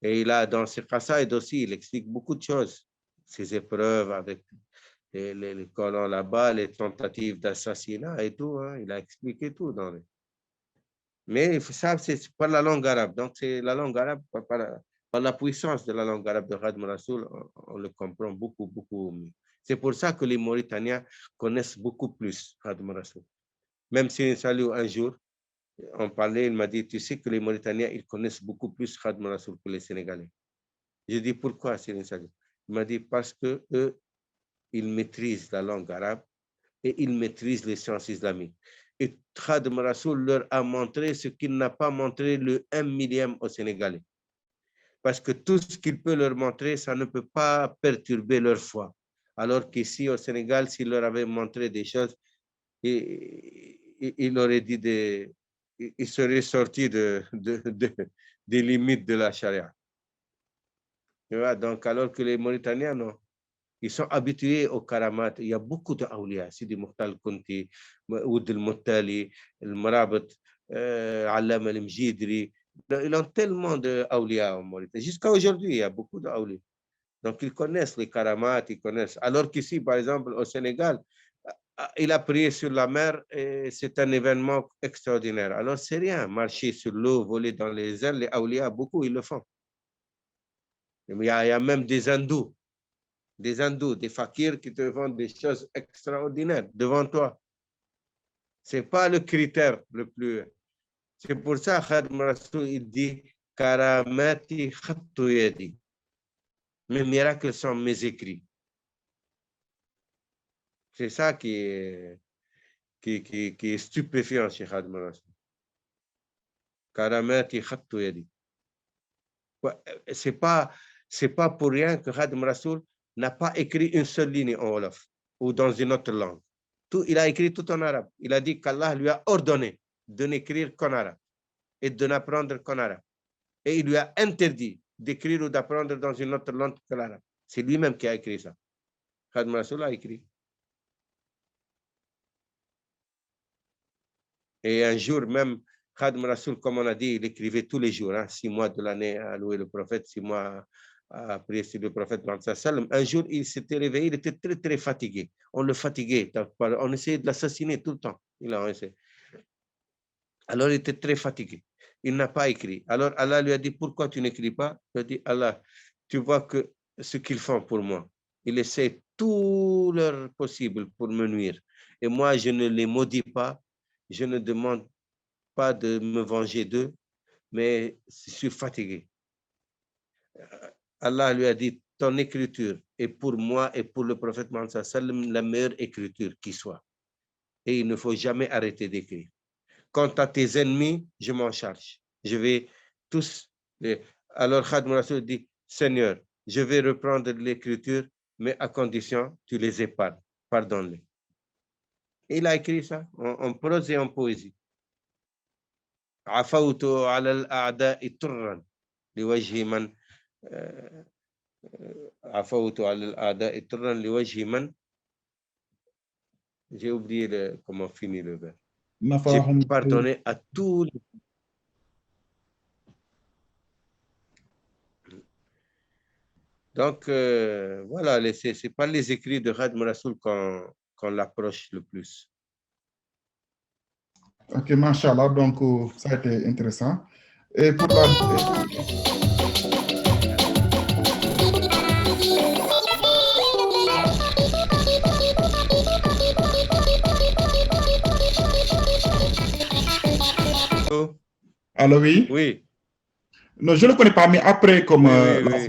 Et il a dans ses qasaïd aussi, il explique beaucoup de choses. Ses épreuves avec les colons là-bas, les tentatives d'assassinat et tout. Hein, il a expliqué tout dans les... Mais ça, c'est par la langue arabe. Donc, c'est la langue arabe, par la puissance de la langue arabe de Khadim Rasoul, on le comprend beaucoup, beaucoup mieux. C'est pour ça que les Mauritaniens connaissent beaucoup plus Khadim Rasoul. Même si Salou, un jour, on parlait, il m'a dit, tu sais que les Mauritaniens, ils connaissent beaucoup plus Khadim Rasoul que les Sénégalais. Je dis, pourquoi, Céline Salou? Il m'a dit, parce que eux, ils maîtrisent la langue arabe et ils maîtrisent les sciences islamiques. Et Khadim Rasoul leur a montré ce qu'il n'a pas montré le 1 millième au Sénégalais. Parce que tout ce qu'il peut leur montrer, ça ne peut pas perturber leur foi. Alors qu'ici, au Sénégal, s'il leur avait montré des choses, il aurait dit il serait sorti des limites de la charia. Donc, alors que les Mauritaniens, non. Ils sont habitués au karamat. Il y a beaucoup de awliya. Sidi Mukhtar al-Kunti, Oud al-Muttali, al-Marabat, Allam al-Mjidri. Ils ont tellement d'awliya en Mauritanie. Jusqu'à aujourd'hui, il y a beaucoup d'awliya. Donc, ils connaissent les karamats, ils connaissent. Alors qu'ici, par exemple, au Sénégal, il a prié sur la mer et c'est un événement extraordinaire. Alors, c'est rien. Marcher sur l'eau, voler dans les airs, les awliya, beaucoup, ils le font. Il y a même des hindous, des fakirs qui te vendent des choses extraordinaires devant toi. Ce n'est pas le critère le plus. C'est pour ça que Khadim Rasoul il dit Karamati khattu yadi. Mes miracles sont mes écrits. C'est ça qui est stupéfiant chez Khadim Rasoul. Karamati khattu yadi. C'est pas pour rien que Khadim Rasoul n'a pas écrit une seule ligne en wolof ou dans une autre langue. Il a écrit tout en arabe. Il a dit qu'Allah lui a ordonné de n'écrire qu'en arabe et de n'apprendre qu'en arabe. Et il lui a interdit d'écrire ou d'apprendre dans une autre langue que l'arabe. C'est lui-même qui a écrit ça. Khadim Rasoul a écrit. Et un jour même, Khadim Rasoul, comme on a dit, il écrivait tous les jours, 6 mois de l'année à louer le prophète, 6 mois à prier sur le prophète. Un jour, il s'était réveillé, il était très, très fatigué. On le fatiguait, on essayait de l'assassiner tout le temps. Alors, il était très fatigué. Il n'a pas écrit. Alors, Allah lui a dit, pourquoi tu n'écris pas? Il a dit, Allah, tu vois que ce qu'ils font pour moi, ils essaient tout leur possible pour me nuire. Et moi, je ne les maudis pas, je ne demande pas de me venger d'eux, mais je suis fatigué. Allah lui a dit, ton écriture est pour moi et pour le prophète Mohammed la meilleure écriture qui soit. Et il ne faut jamais arrêter d'écrire. Quant à tes ennemis, je m'en charge. Je vais tous... Alors Khadim Rasoul dit, Seigneur, je vais reprendre l'écriture, mais à condition tu les épargnes. Pardonne-les. Il a écrit ça en prose et en poésie. عفوت على الأعداء طرا لوجه من عفوت على الأعداء طرا لوجه من. J'ai oublié comment finit le vers. J'ai pardonné à tous les... Donc, voilà, ce n'est pas les écrits de Khadim Rasoul qu'on l'approche le plus. Ok, Machallah, donc ça a été intéressant. Et pour la... Allô, oui? Oui. Non, je ne le connais pas, mais après, comme Oui.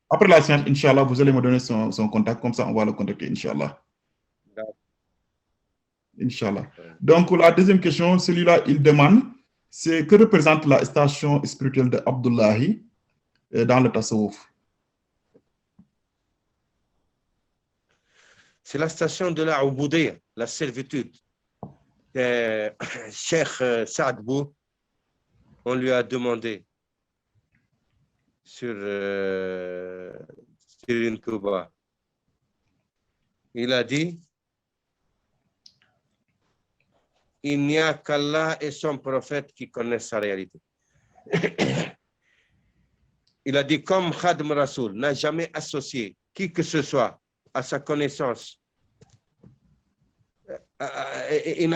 après la séance, Inch'Allah, vous allez me donner son contact, comme ça on va le contacter, Inch'Allah. Inch'Allah. Donc, la deuxième question, celui-là, il demande, c'est que représente la station spirituelle de Abdullahi dans le Tasawwuf? C'est la station de la Ubudiyya, la servitude. Cheikh Saad Bou, on lui a demandé sur une Touba. Il a dit, il n'y a qu'Allah et son prophète qui connaissent sa réalité. Il a dit, comme Khadim Rasoul n'a jamais associé qui que ce soit à sa connaissance, il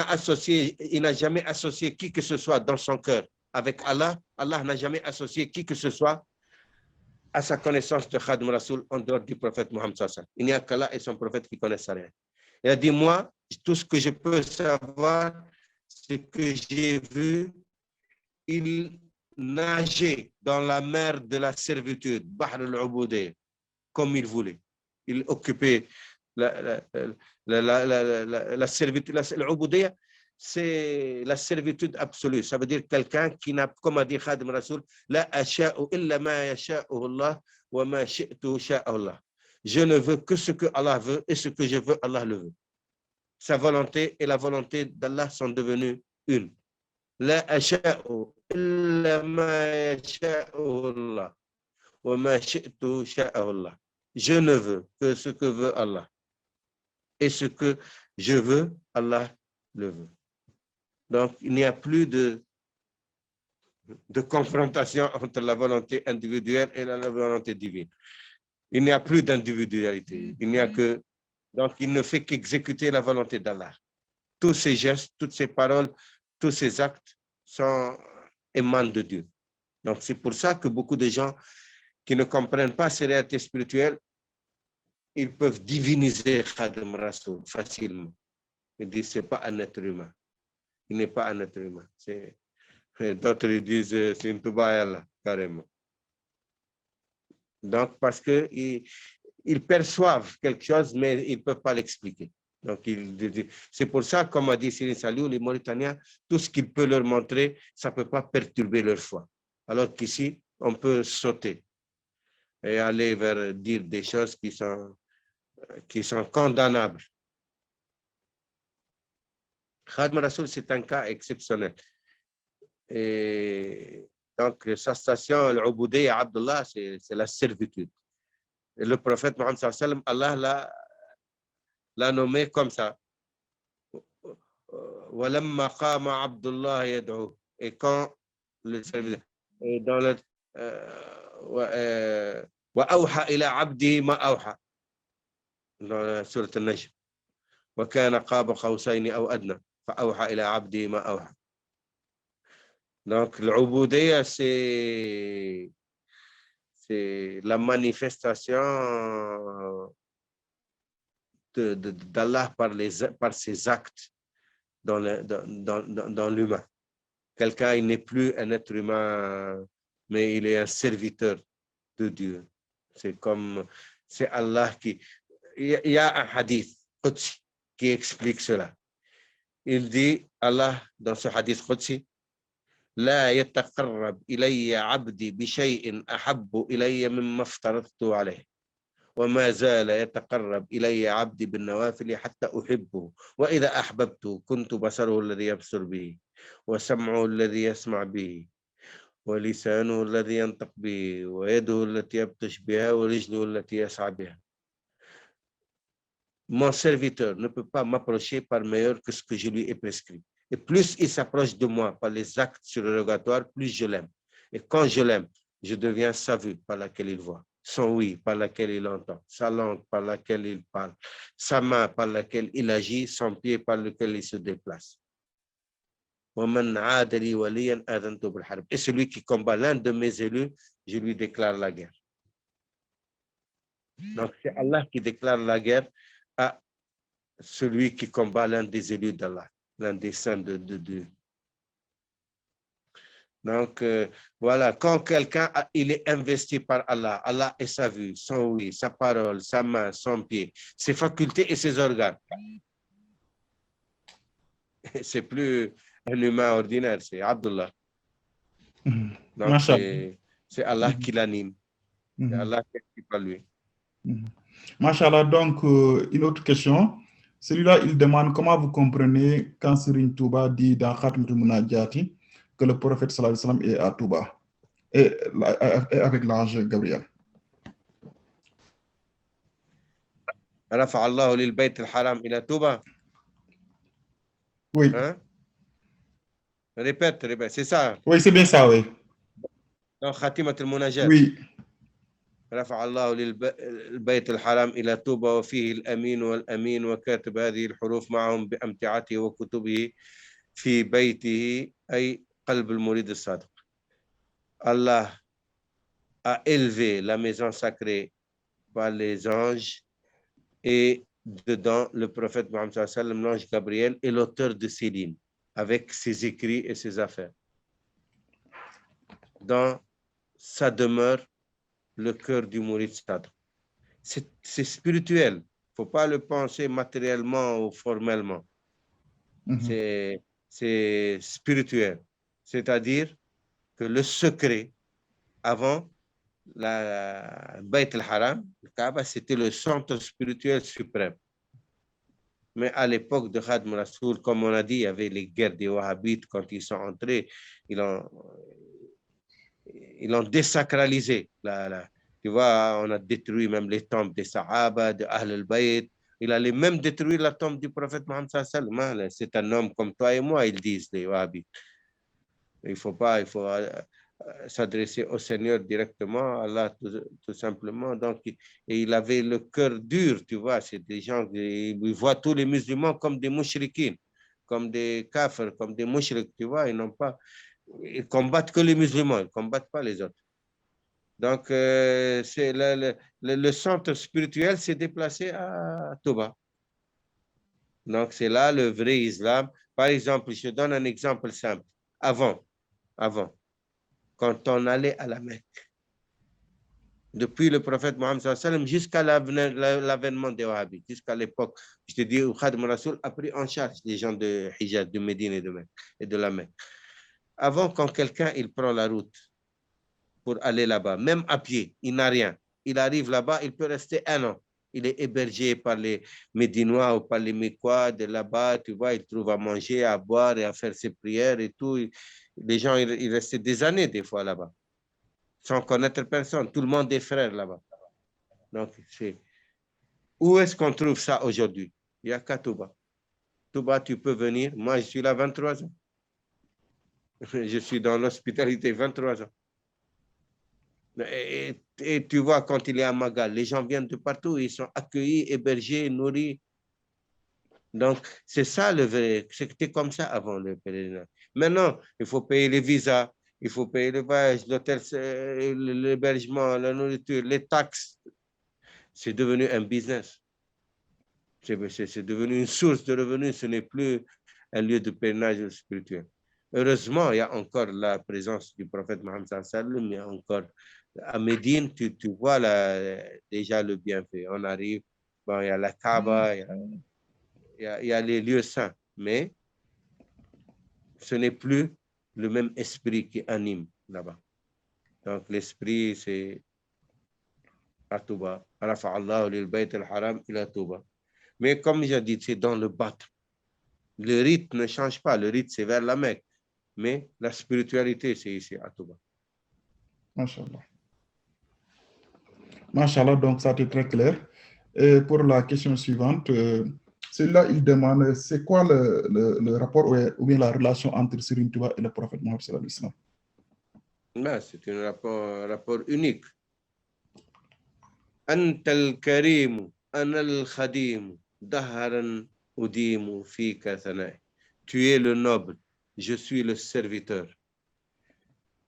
n'a jamais associé qui que ce soit dans son cœur avec Allah. Allah n'a jamais associé qui que ce soit à sa connaissance de Khadim Rasoul en dehors du prophète Mohammed Sassan. Il n'y a qu'Allah et son prophète qui connaissent sa réalité. Il a dit, moi, tout ce que je peux savoir, c'est que j'ai vu, il nageait dans la mer de la servitude, Bahr al-Ubudiyya, comme il voulait. Il occupait la servitude. L'Ubudiyya, c'est la servitude absolue. Ça veut dire quelqu'un qui n'a, comme a dit Khadim Rasoul, la asha'u illa ma yasha'u Allah wa ma shi'tu sha'u Allah. Je ne veux que ce que Allah veut et ce que je veux, Allah le veut. Sa volonté et la volonté d'Allah sont devenues une. La asha'u illa ma yasha'u Allah wa ma shi'tu sha'u Allah. Je ne veux que ce que veut Allah. Et ce que je veux, Allah le veut. Donc, il n'y a plus de confrontation entre la volonté individuelle et la volonté divine. Il n'y a plus d'individualité. Il n'y a que... Donc, il ne fait qu'exécuter la volonté d'Allah. Tous ses gestes, toutes ses paroles, tous ses actes émanent de Dieu. Donc, c'est pour ça que beaucoup de gens qui ne comprennent pas ces réalités spirituelles, ils peuvent diviniser Khadim Rasoul facilement. Ils disent, ce n'est pas un être humain. Il n'est pas un être humain. D'autres disent, c'est une touba, carrément. Donc, parce qu'ils perçoivent quelque chose, mais ils ne peuvent pas l'expliquer. Donc, c'est pour ça, comme a dit Cyril Saliou, les Mauritaniens, tout ce qu'il peut leur montrer, ça ne peut pas perturber leur foi. Alors qu'ici, on peut sauter et aller vers dire des choses qui sont condamnables. Khadim Rasoul, c'est un cas exceptionnel. Et donc, sa station, l'Ubudiyya Abdullah, c'est la servitude. Et le prophète Mohammed sallam, Allah l'a nommé comme ça. وَلَمَّا قَامَ عَبْدُ اللَّهِ يَدْعُوهُ. Et quand le serviteur, et dans le وَأَوْحَى إِلَى عَبْدِهِ مَا أَوْحَى, dans la sourate Al-Najm. وَكَانَ قَابَ قَوْسَيْنِ أَوْ أَدْنَى فَأَوْحَى إِلَى عَبْدِهِ مَا أَوْحَى. Donc, l'Ubudiyya, c'est la manifestation d'Allah par ses actes dans l'humain. Quelqu'un, il n'est plus un être humain, mais il est un serviteur de Dieu. C'est Allah qui... Il y a un hadith Qudsi qui explique cela. Il dit, Allah, dans ce hadith Qudsi, لا يتقرب إلي عبدي بشيء أحب إلي مما افترضت عليه وما زال يتقرب إلي عبدي بالنوافل حتى أحبه وإذا أحببته كنت بصره الذي يبصر به وسمعه الذي يسمع به ولسانه الذي ينطق به ويده التي يبطش بها ورجله التي يسعى بها. Mon serviteur ne peut pas m'approcher par meilleur que ce que je lui ai prescrit. Et plus il s'approche de moi par les actes surrogatoires, plus je l'aime. Et quand je l'aime, je deviens sa vue par laquelle il voit, son oui par laquelle il entend, sa langue par laquelle il parle, sa main par laquelle il agit, son pied par lequel il se déplace. Et celui qui combat l'un de mes élus, je lui déclare la guerre. Donc c'est Allah qui déclare la guerre à celui qui combat l'un des élus d'Allah, l'un des saints de Dieu. Donc, voilà, quand quelqu'un il est investi par Allah, Allah est sa vue, son oui, sa parole, sa main, son pied, ses facultés et ses organes. C'est plus un humain ordinaire, c'est Abdullah. Donc, c'est Allah qui l'anime. C'est Allah qui est par lui. Machallah, donc, une autre question. Celui-là, il demande comment vous comprenez quand Serigne Touba dit dans Khatmatul Munajati que le prophète sallallahu alayhi wa sallam est à Touba et avec l'ange Gabriel. رفع الله للبيت الحرام إلى توبة. Oui. Hein? Répète, c'est ça. Oui, c'est bien ça, oui. Dans Khatimat al-Munajat. Oui. رفع الله للبيت الحرام إلى توبة وفيه الأمين والأمين وكاتب هذه الحروف معهم بأمتعته وكتبه في بيته أي قلب المريد الصادق. Allah a élevé la maison sacrée par les anges et dedans le prophète Mohammed sallallahu alayhi wa sallam, l'ange Gabriel est l'auteur de ces lignes avec ses écrits et ses affaires. Dans sa demeure, le cœur du Mourid Sadr. C'est spirituel. Il ne faut pas le penser matériellement ou formellement. C'est spirituel. C'est-à-dire que le secret, avant la Bayt al-Haram, le Kaaba, c'était le centre spirituel suprême. Mais à l'époque de Khadim Rasoul, comme on a dit, il y avait les guerres des Wahhabites. Quand ils sont entrés, ils ont désacralisé. Tu vois, on a détruit même les tombes des Sahaba, de Ahl al-Bayt. Il allait même détruire la tombe du prophète Mohammed sallallahu alayhi wa sallam. C'est un homme comme toi et moi, ils disent, les Wahhabites. Il faut s'adresser au Seigneur directement, à Allah tout simplement. Donc, et il avait le cœur dur, tu vois. C'est des gens qui voient tous les musulmans comme des mouchriquines, comme des kafirs, comme des mouchriques, tu vois. Ils combattent que les musulmans, ils ne combattent pas les autres. Donc, c'est le centre spirituel s'est déplacé à Touba. Donc, c'est là le vrai islam. Par exemple, je donne un exemple simple. Avant, quand on allait à la Mecque, depuis le prophète Mohammed sallallahu alayhi wa sallam jusqu'à l'avènement des Wahhabites, jusqu'à l'époque, je te dis, où Khadim Rasoul a pris en charge les gens de Hijaz, de Médine et de la Mecque. Avant, quand quelqu'un il prend la route pour aller là-bas, même à pied, il n'a rien. Il arrive là-bas, il peut rester 1 an. Il est hébergé par les Médinois ou par les Mécois de là-bas, tu vois, il trouve à manger, à boire et à faire ses prières et tout. Les gens, ils restaient des années des fois là-bas, sans connaître personne. Tout le monde est frère là-bas. Donc, où est-ce qu'on trouve ça aujourd'hui? Il n'y a qu'à Touba. Touba, tu peux venir. Moi, je suis là 23 ans. Je suis dans l'hospitalité 23 ans. Et tu vois, quand il est à Magal, les gens viennent de partout, ils sont accueillis, hébergés, nourris. Donc, c'est ça le vrai. C'était comme ça avant le pèlerinage. Maintenant, il faut payer les visas, il faut payer le voyage, l'hôtel, l'hébergement, la nourriture, les taxes. C'est devenu un business. C'est devenu une source de revenus, ce n'est plus un lieu de pèlerinage spirituel. Heureusement, il y a encore la présence du prophète Mohammed sallam, il y a encore à Médine, tu vois là, déjà le bienfait. On arrive, bon, il y a la Kaaba, il y a les lieux saints, mais ce n'est plus le même esprit qui anime là-bas. Donc l'esprit, c'est à Touba. Rafa'allahu lil bayt al-haram ila Touba. Mais comme j'ai dit, c'est dans le battre. Le rite ne change pas. Le rite, c'est vers la Mecque. Mais la spiritualité, c'est ici à Touba. Masha'Allah. Masha'Allah, donc ça c'est très clair. Et pour la question suivante, celui-là, il demande c'est quoi le rapport ou bien la relation entre Serigne Touba et le prophète Mohammed sallallahu alayhi wa sallam? C'est un rapport unique. أنت الكريم أنا الخديم دهرا أديم فيك ثنائي. Tu es le noble, je suis le serviteur.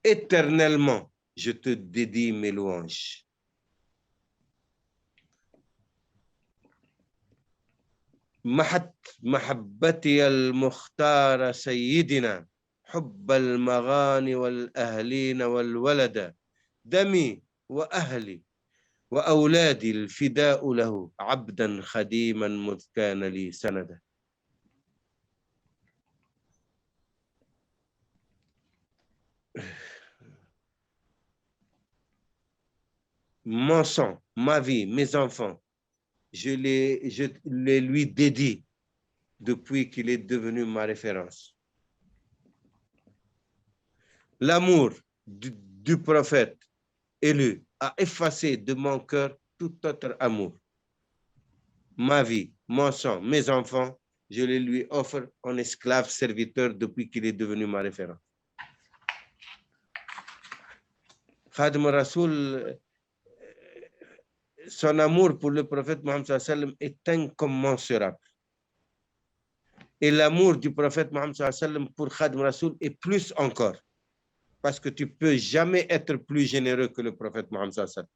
Éternellement, je te dédie mes louanges. محبتي المختار سيدنا حب المغاني والأهلين والولد دمي وأهلي وأولادي الفداء له عبدا خديما مذ كان لي سندا. Mon sang, ma vie, mes enfants, je les lui dédie depuis qu'il est devenu ma référence. L'amour du prophète élu a effacé de mon cœur tout autre amour. Ma vie, mon sang, mes enfants, je les lui offre en esclave serviteur depuis qu'il est devenu ma référence. Khadim Rasoul, son amour pour le prophète Mohammed sallam est incommensurable. Et l'amour du prophète Mohammed sallam pour Khadim Rasoul est plus encore. Parce que tu ne peux jamais être plus généreux que le prophète Mohammed sallam.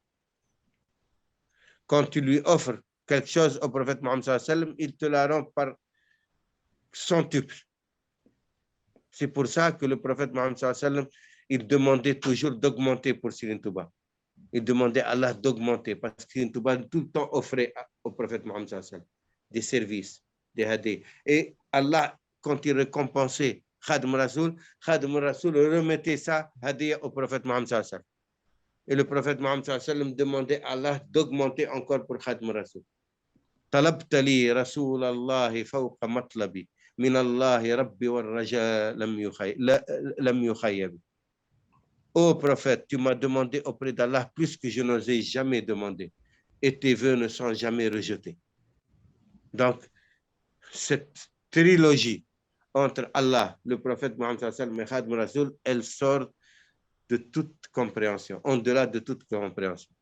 Quand tu lui offres quelque chose au prophète Mohammed sallam, il te la rend par centuple. C'est pour ça que le prophète Mohammed sallam, il demandait toujours d'augmenter pour Serigne Touba. Il demandait à Allah d'augmenter parce que Serigne Touba tout le temps offrait au prophète Mohammed sallam des services, des hadiths. Et Allah, quand il récompensait Khadim Rasoul remettait ça hadith au prophète Mohammed sallam. Et le prophète Mohammed sallam demandait à Allah d'augmenter encore pour Khadim Rasoul. طلبت لي رسول الله فوق مطلبي من الله ربي والرجاء لم يخيب. Ô prophète, tu m'as demandé auprès d'Allah plus que je n'osais jamais demander, et tes vœux ne sont jamais rejetés. Donc, cette trilogie entre Allah, le prophète Mohammed sallallahu alayhi wa sallam et Khadim Rasoul, elle sort de toute compréhension, en-delà de toute compréhension.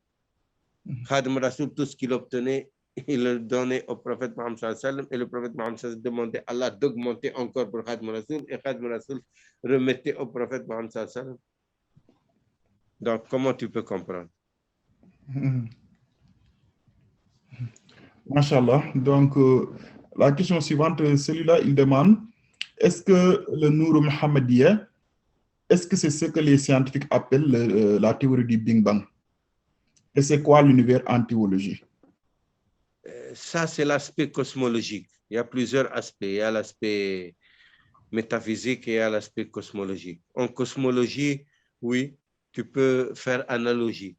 Khadim Rasoul, tout ce qu'il obtenait, il le donnait au prophète Mohammed sallallahu alayhi wa sallam, et le prophète Mohammed sallallahu alayhi wa sallam demandait à Allah d'augmenter encore pour Khadim Rasoul, et Khadim Rasoul remettait au prophète Mohammed sallallahu alayhi wa sallam. Donc, comment tu peux comprendre? Masha'Allah. Donc, la question suivante, celui-là, il demande, est-ce que le Nour Mohammediyya, est-ce que c'est ce que les scientifiques appellent la théorie du Big Bang? Et c'est quoi l'univers en théologie? Ça, c'est l'aspect cosmologique. Il y a plusieurs aspects. Il y a l'aspect métaphysique et il y a l'aspect cosmologique. En cosmologie, oui, tu peux faire analogie.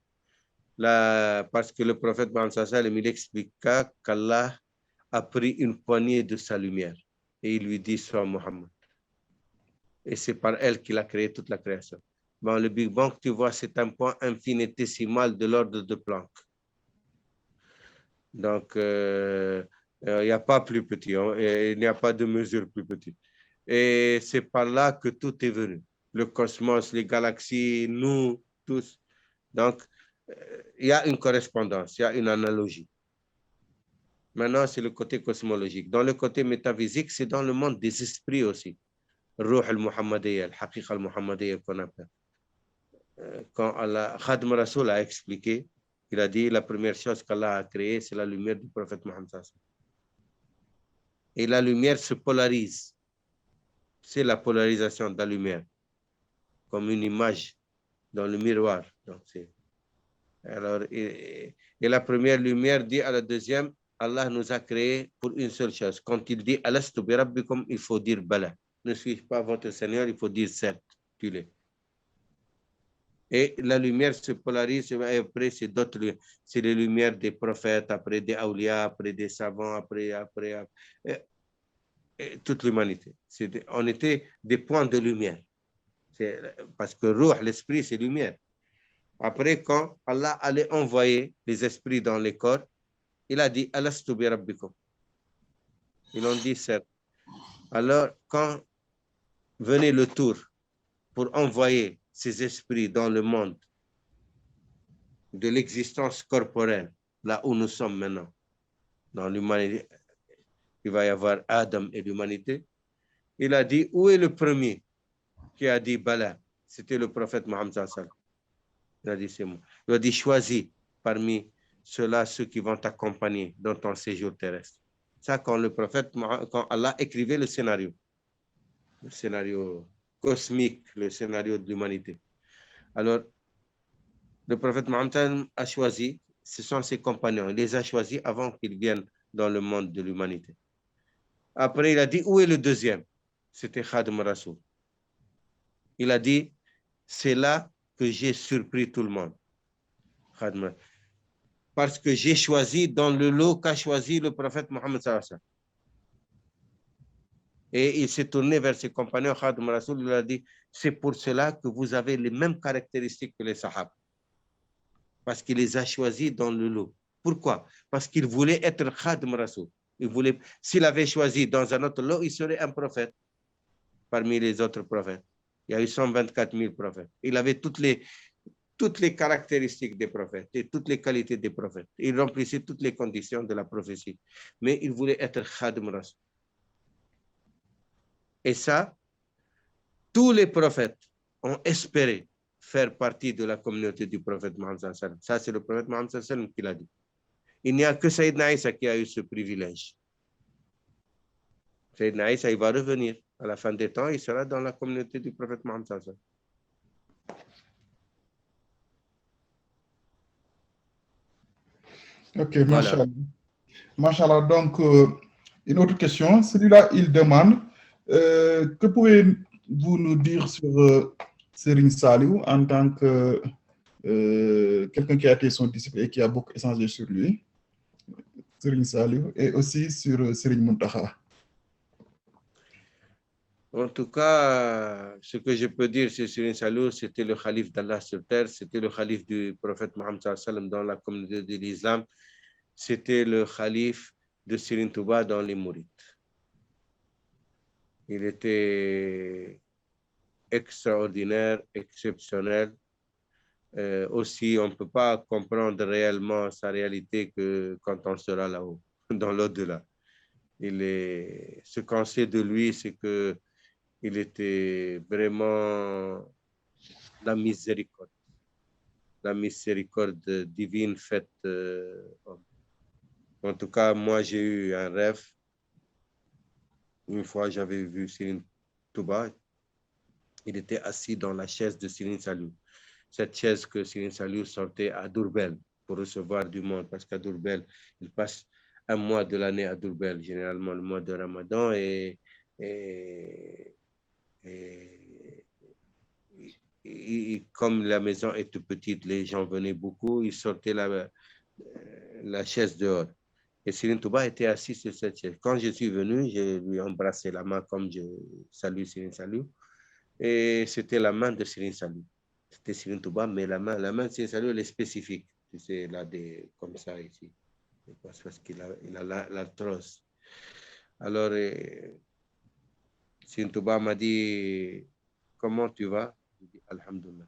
Là, parce que le prophète Mohammed sallallahu alayhi wa sallam, il expliqua qu'Allah a pris une poignée de sa lumière et il lui dit sois Mohammed. Et c'est par elle qu'il a créé toute la création. Bon, le Big Bang, tu vois, c'est un point infinitésimal de l'ordre de Planck. Donc, il n'y a pas plus petit, il n'y a pas de mesure plus petite. Et c'est par là que tout est venu. Le cosmos, les galaxies, nous, tous. Donc, il y a une correspondance, il y a une analogie. Maintenant, c'est le côté cosmologique. Dans le côté métaphysique, c'est dans le monde des esprits aussi. Ruh al-Muhammadiyya, al-Haqiqa al-Muhammadiyya qu'on appelle. Quand Allah, Khadim Rasoul a expliqué, il a dit la première chose qu'Allah a créée, c'est la lumière du prophète Mohammed. et la lumière se polarise. C'est la polarisation de la lumière, comme une image dans le miroir. Donc, alors, et la première lumière dit à la deuxième, Allah nous a créés pour une seule chose. Quand il dit Alastu bi rabbikum, il faut dire Bala. Ne suis-je pas votre Seigneur, il faut dire certes, tu l'es. Et la lumière se polarise, et après c'est d'autres lumières. C'est les lumières des prophètes, après des awliya, après des savants, après et toute l'humanité. On était des points de lumière. Parce que Ruh, l'esprit, c'est lumière. Après, quand Allah allait envoyer les esprits dans les corps, il a dit Alastu bi rabbikum. Ils ont dit certes. Alors, quand venait le tour pour envoyer ces esprits dans le monde de l'existence corporelle, là où nous sommes maintenant, dans l'humanité, il va y avoir Adam et l'humanité, il a dit, où est le premier qui a dit Bala? C'était le prophète Mohammed sallallahu alayhi wa sallam. Il a dit, c'est moi. Il a dit, choisis parmi ceux-là ceux qui vont t'accompagner dans ton séjour terrestre. Ça, quand le prophète, quand Allah écrivait le scénario cosmique, le scénario de l'humanité. Alors, le prophète Mohammed a choisi, ce sont ses compagnons, il les a choisis avant qu'ils viennent dans le monde de l'humanité. Après, il a dit, où est le deuxième? C'était Khadim Rasoul. Il a dit, c'est là que j'ai surpris tout le monde. Khadim. Parce que j'ai choisi dans le lot qu'a choisi le prophète Mohammed sallallahu alayhi wa sallam. Et il s'est tourné vers ses compagnons, Khadim Rasoul, il a dit, c'est pour cela que vous avez les mêmes caractéristiques que les Sahaba. Parce qu'il les a choisis dans le lot. Pourquoi? Parce qu'il voulait être Khadim Rasoul. S'il avait choisi dans un autre lot, il serait un prophète parmi les autres prophètes. Il y a eu 124 000 prophètes. Il avait toutes les caractéristiques des prophètes et toutes les qualités des prophètes. Il remplissait toutes les conditions de la prophétie. Mais il voulait être Khadim Rasoul. Et ça, tous les prophètes ont espéré faire partie de la communauté du prophète Mohammed sallallahu alayhi wa sallam. Ça, c'est le prophète Mohammed sallallahu alayhi wa sallam qui l'a dit. Il n'y a que Sayyidina Isa qui a eu ce privilège. Sayyidina Isa, il va revenir. À la fin des temps, il sera dans la communauté du prophète Mohammed sallallahu alayhi wa sallam. Ok, voilà. Machallah. Donc, une autre question. Celui-là, il demande que pouvez-vous nous dire sur Serigne Saliou en tant que quelqu'un qui a été son disciple et qui a beaucoup échangé sur lui, Serigne Saliou, et aussi sur Serigne Mountakha. En tout cas, ce que je peux dire sur Serigne Saliou, c'était le calife d'Allah sur terre, c'était le calife du prophète Mohammed sallallahu alayhi wa sallam dans la communauté de l'islam, c'était le calife de Serigne Touba dans les Mourides. Il était extraordinaire, exceptionnel. Aussi, on ne peut pas comprendre réellement sa réalité que quand on sera là-haut, dans l'au-delà. Ce qu'on sait de lui, c'est qu'il était vraiment la miséricorde divine faite homme. En tout cas, moi, j'ai eu un rêve. Une fois, j'avais vu Serigne Touba. Il était assis dans la chaise de Serigne Saliou. Cette chaise que Serigne Saliou sortait à Diourbel pour recevoir du monde, parce qu'à Diourbel, il passe un mois de l'année à Diourbel, généralement le mois de Ramadan, et comme la maison était petite, les gens venaient beaucoup, ils sortaient la chaise dehors. Et Serigne Touba était assis sur cette chaise. Quand je suis venu, je lui ai embrassé la main comme je salue Serigne Saliou. Et c'était la main de Serigne Saliou. C'était Serigne Touba, mais la main de Serigne Saliou, elle est spécifique. Tu sais, là, comme ça ici. Parce qu'il a l'arthrose. Alors, Serigne Touba m'a dit, comment tu vas? Je dis, Alhamdulillah.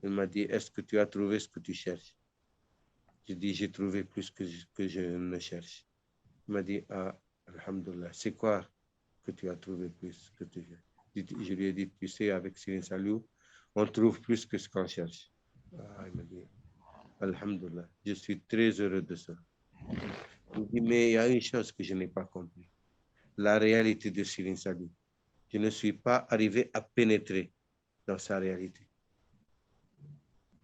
Il m'a dit, est-ce que tu as trouvé ce que tu cherches? Je dis, j'ai trouvé plus que je ne cherche. Il m'a dit, ah, Alhamdulillah, c'est quoi que tu as trouvé plus que tu cherches? Je lui ai dit, tu sais, avec Serigne Saliou, on trouve plus que ce qu'on cherche. Ah, il m'a dit, Alhamdulillah, je suis très heureux de ça. Il me dit, mais il y a une chose que je n'ai pas compris. la réalité de Serigne Saliou. Je ne suis pas arrivé à pénétrer dans sa réalité.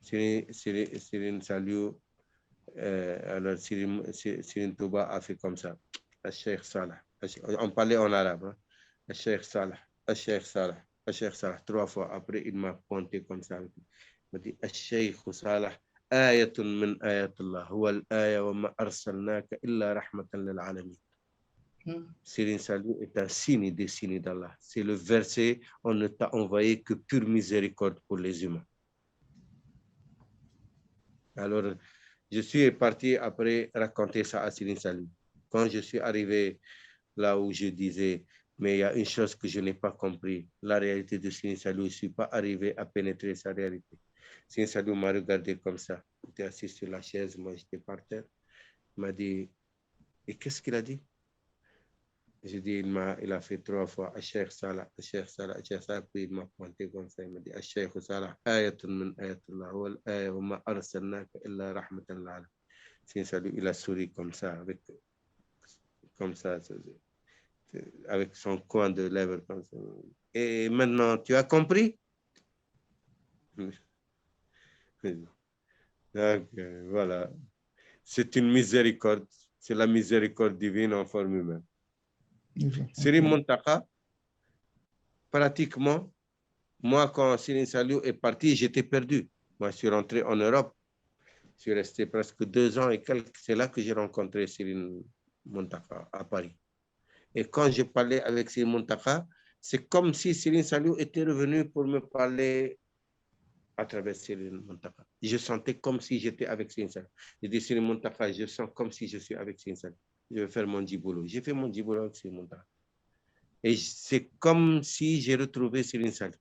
Serigne Saliou, alors Serigne Touba a fait comme ça. Cheikh Salah. On parlait en arabe. Hein? Cheikh Salah, Cheikh Salah, Cheikh Salah. 3 fois. Après, il m'a pointé comme ça. Il m'a dit Cheikh Salah, ayatun min ayatullah, huwa al-aya wa ma arsalnaka illa rahmatan lil alamin. Serigne Saliou est un signe des signes d'Allah. C'est le verset, on ne t'a envoyé que pure miséricorde pour les humains. Alors, je suis parti après raconter ça à Serigne Saliou. Quand je suis arrivé là où je disais, mais il y a une chose que je n'ai pas compris, la réalité de Serigne Saliou, je ne suis pas arrivé à pénétrer sa réalité. Serigne Saliou m'a regardé comme ça. Il était assis sur la chaise, moi j'étais par terre. Il m'a dit, et qu'est-ce qu'il a dit? J'ai dit, il a fait 3 fois, Cheikh Salah, Cheikh Salah, Cheikh Salah, puis il m'a pointé comme ça, il m'a dit, Cheikh Salah, ayatun min ayatullah, wal aya wa ma arsalnaka illa rahmatan lil alamin. Serigne Saliou, il a souri comme ça, avec son coin de lèvres comme ça. Et maintenant, tu as compris? Donc, voilà. C'est une miséricorde. C'est la miséricorde divine en forme humaine. Serigne Mountakha, pratiquement, moi, quand Serigne Saliou est parti, j'étais perdu. Moi, je suis rentré en Europe. Je suis resté presque 2 ans et quelques. C'est là que j'ai rencontré Serigne Mountakha à Paris. Et quand je parlais avec Serigne Mountakha, c'est comme si Serigne Saliou était revenu pour me parler à travers Serigne Mountakha. Je sentais comme si j'étais avec Serigne Saliou. Je dis Serigne Mountakha, je sens comme si je suis avec Serigne Saliou. Je vais faire mon djibolo. J'ai fait mon djibolo avec Serigne Mountakha. Et c'est comme si j'ai retrouvé Serigne Saliou.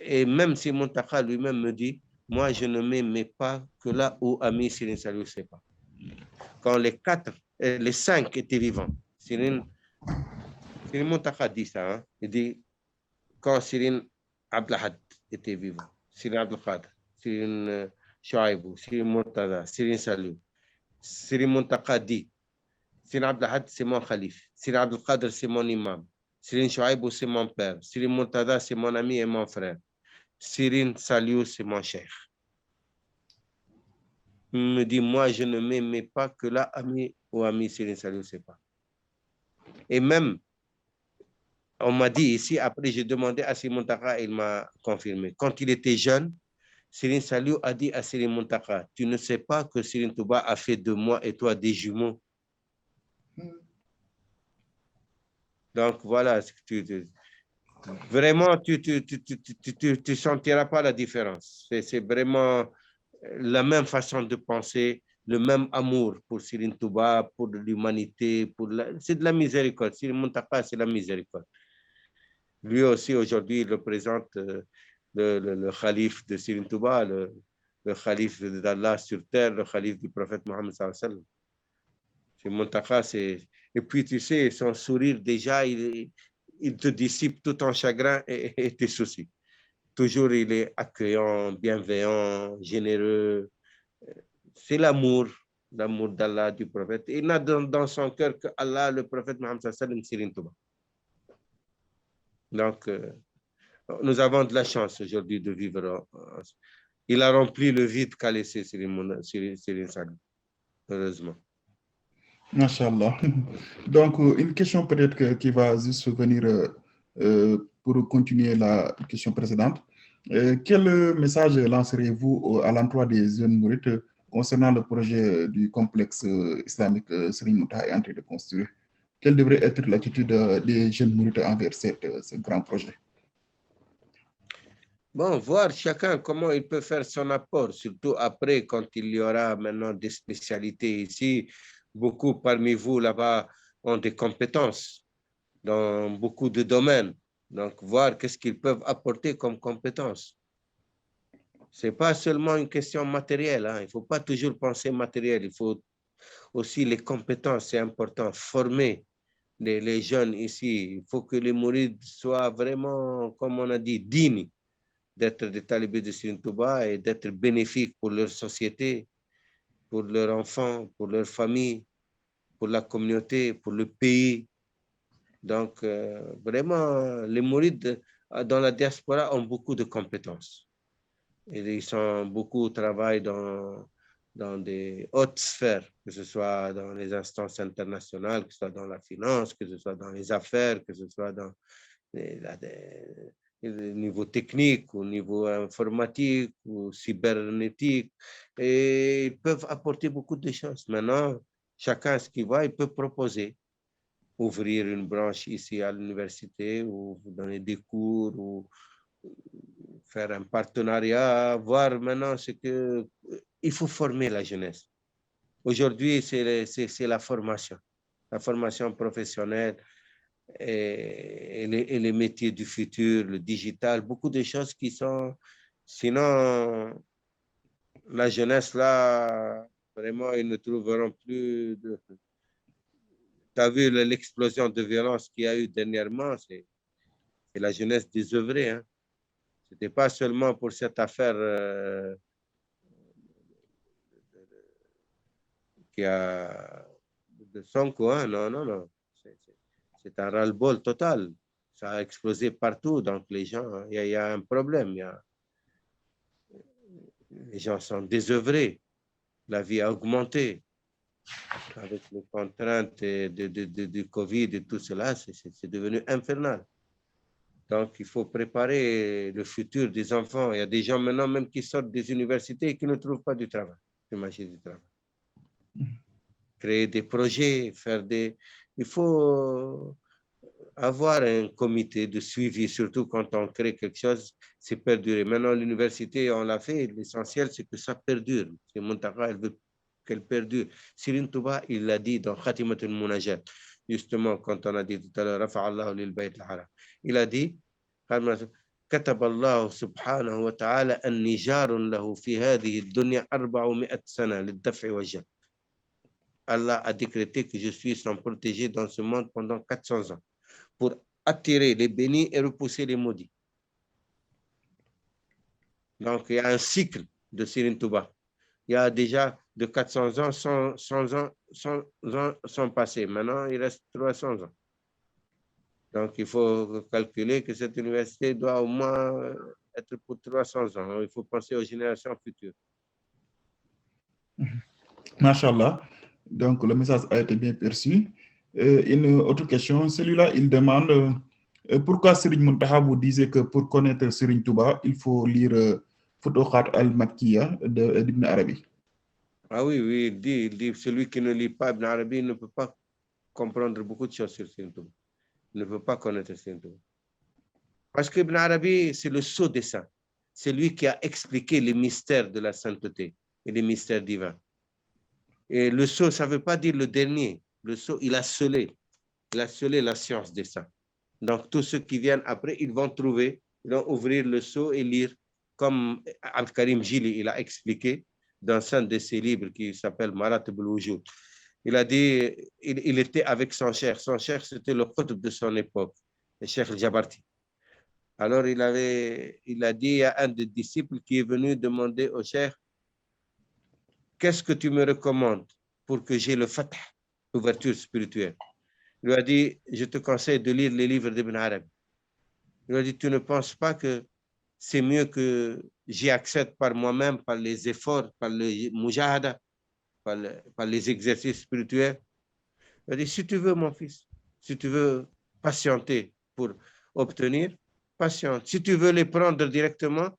Et même si Mountakha lui-même me dit, moi je ne m'aimais pas que là où Ami Serigne Saliou c'est pas. Quand les 5 étaient vivants, Serigne Mountakha dit ça, hein? Il dit, quand Serigne Abdelhad était vivant, Serigne Abdelkader, Serigne Chouaïbou, Serigne Murtada, Serigne Saliou, Serigne Mountakha dit, Serigne Abdelhad c'est mon khalife, Serigne Abdelkader c'est mon imam, Serigne Chouaïbou c'est mon père, Serigne Murtada c'est mon ami et mon frère, Serigne Saliou c'est mon cheikh. Il me dit, moi je ne m'aimais pas que là, ami Serigne Saliou c'est pas. Et même, on m'a dit ici, après j'ai demandé à Serigne Mountakha, il m'a confirmé. Quand il était jeune, Serigne Saliou a dit à Serigne Mountakha, tu ne sais pas que Serigne Touba a fait de moi et toi des jumeaux. Donc voilà, vraiment, tu ne sentiras pas la différence. C'est vraiment la même façon de penser, le même amour pour Serigne Touba, pour l'humanité, c'est de la miséricorde. Serigne Mountakha, c'est la miséricorde. Lui aussi, aujourd'hui, il représente le calife de Serigne Touba, le calife d'Allah sur terre, le calife du prophète Mohammed sallallahu alayhi wa sallam. Serigne Mountakha, c'est... Et puis, tu sais, son sourire, déjà, il te dissipe tout ton chagrin et tes soucis. Toujours, il est accueillant, bienveillant, généreux. C'est l'amour d'Allah, du prophète. Il n'a dans son cœur que Allah, le prophète Mohammed sallallahu alayhi wa sallam, Serigne Touba. Donc, nous avons de la chance aujourd'hui de vivre. Il a rempli le vide qu'a laissé Serigne Saliou, heureusement. Masha'Allah. Donc, une question peut-être qui va juste venir pour continuer la question précédente. Quel message lancerez-vous à l'endroit des jeunes mourides concernant le projet du complexe islamique Serigne Mountakha est en train de construire? Quelle devrait être l'attitude des jeunes mourides envers ce grand projet? Bon, voir chacun comment il peut faire son apport, surtout après, quand il y aura maintenant des spécialités ici. Beaucoup parmi vous là-bas ont des compétences dans beaucoup de domaines. Donc, voir qu'est-ce qu'ils peuvent apporter comme compétences. Ce n'est pas seulement une question matérielle. Hein. Il ne faut pas toujours penser matériel. Il faut aussi les compétences, c'est important. Former les jeunes ici. Il faut que les mourides soient vraiment, comme on a dit, dignes d'être des talibés de Serigne Touba et d'être bénéfiques pour leur société, pour leurs enfants, pour leur famille, pour la communauté, pour le pays. Donc, vraiment, les mourides dans la diaspora ont beaucoup de compétences. Et ils sont beaucoup travaillent dans des hautes sphères, que ce soit dans les instances internationales, que ce soit dans la finance, que ce soit dans les affaires, que ce soit dans le niveau technique, au niveau informatique ou cybernétique. Et ils peuvent apporter beaucoup de choses. Maintenant, chacun ce qu'il voit, il peut proposer, ouvrir une branche ici à l'université ou donner des cours ou faire un partenariat, voir maintenant ce que... Il faut former la jeunesse. Aujourd'hui, c'est la formation professionnelle et les métiers du futur, le digital, beaucoup de choses qui sont... Sinon, la jeunesse, là, vraiment, ils ne trouveront plus de... Tu as vu l'explosion de violence qu'il y a eu dernièrement, c'est la jeunesse désœuvrée. Hein. Ce n'était pas seulement pour cette affaire qui a de Sonko, hein. Non, non, non. C'est un ras-le-bol total. Ça a explosé partout, donc les gens, il y a un problème. Les gens sont désœuvrés. La vie a augmenté. Avec les contraintes du Covid et tout cela, c'est devenu infernal. Donc, il faut préparer le futur des enfants. Il y a des gens maintenant même qui sortent des universités et qui ne trouvent pas du travail. Imagine du travail. Créer des projets, faire des... Il faut avoir un comité de suivi, surtout quand on crée quelque chose, c'est perdurer. Maintenant, l'université, on l'a fait. L'essentiel, c'est que ça perdure. C'est Montara, elle veut qu'elle perdure. Sirin Touba, il l'a dit dans Khatimat al-Munajat, justement, quand on a dit tout à l'heure, Rafa'allahu lil bayt al-haram. Il a dit, كتب الله سبحانه وتعالى أني جار له في هذه الدنيا 400 سنة للدفع والجلب. Allah a décrété que je suis son protégé dans ce monde pendant 400 ans pour attirer les bénis et repousser les maudits. Donc, il y a un cycle de Sirin Touba. Il y a déjà de 400 ans, 100 ans sont passés. Maintenant, il reste 300 ans. Donc, il faut calculer que cette université doit au moins être pour 300 ans. Il faut penser aux générations futures. Machallah. Donc, le message a été bien perçu. Une autre question, celui-là, il demande pourquoi Serigne Mountakha vous disait que pour connaître Serigne Touba, il faut lire Futuhat al-Makkiya d'Ibn Arabi. Ah oui, oui, il dit, celui qui ne lit pas Ibn Arabi ne peut pas comprendre beaucoup de choses sur Serigne Touba. Il ne peut pas connaître Serigne Touba. Parce que Ibn Arabi, c'est le sceau des saints. C'est lui qui a expliqué les mystères de la sainteté et les mystères divins. Et le sceau, ça ne veut pas dire le dernier. Le sceau, il a scellé la science des saints. Donc, tous ceux qui viennent après, ils vont ouvrir le sceau et lire, comme Al-Karim Jili, il a expliqué dans un de ses livres qui s'appelle Maratib al-Wujud. Il a dit, il était avec son cheikh. Son cheikh, c'était le qutb de son époque, le cheikh al-Jabarti. Alors, il a dit, il y a un des disciples qui est venu demander au cheikh, qu'est-ce que tu me recommandes pour que j'ai le fatah, l'ouverture spirituelle? Il lui a dit, je te conseille de lire les livres d'Ibn Arabi. Il lui a dit, tu ne penses pas que c'est mieux que j'y accède par moi-même, par les efforts, par le mujahada, par les exercices spirituels? Il a dit, si tu veux, mon fils, si tu veux patienter pour obtenir, patiente. Si tu veux les prendre directement,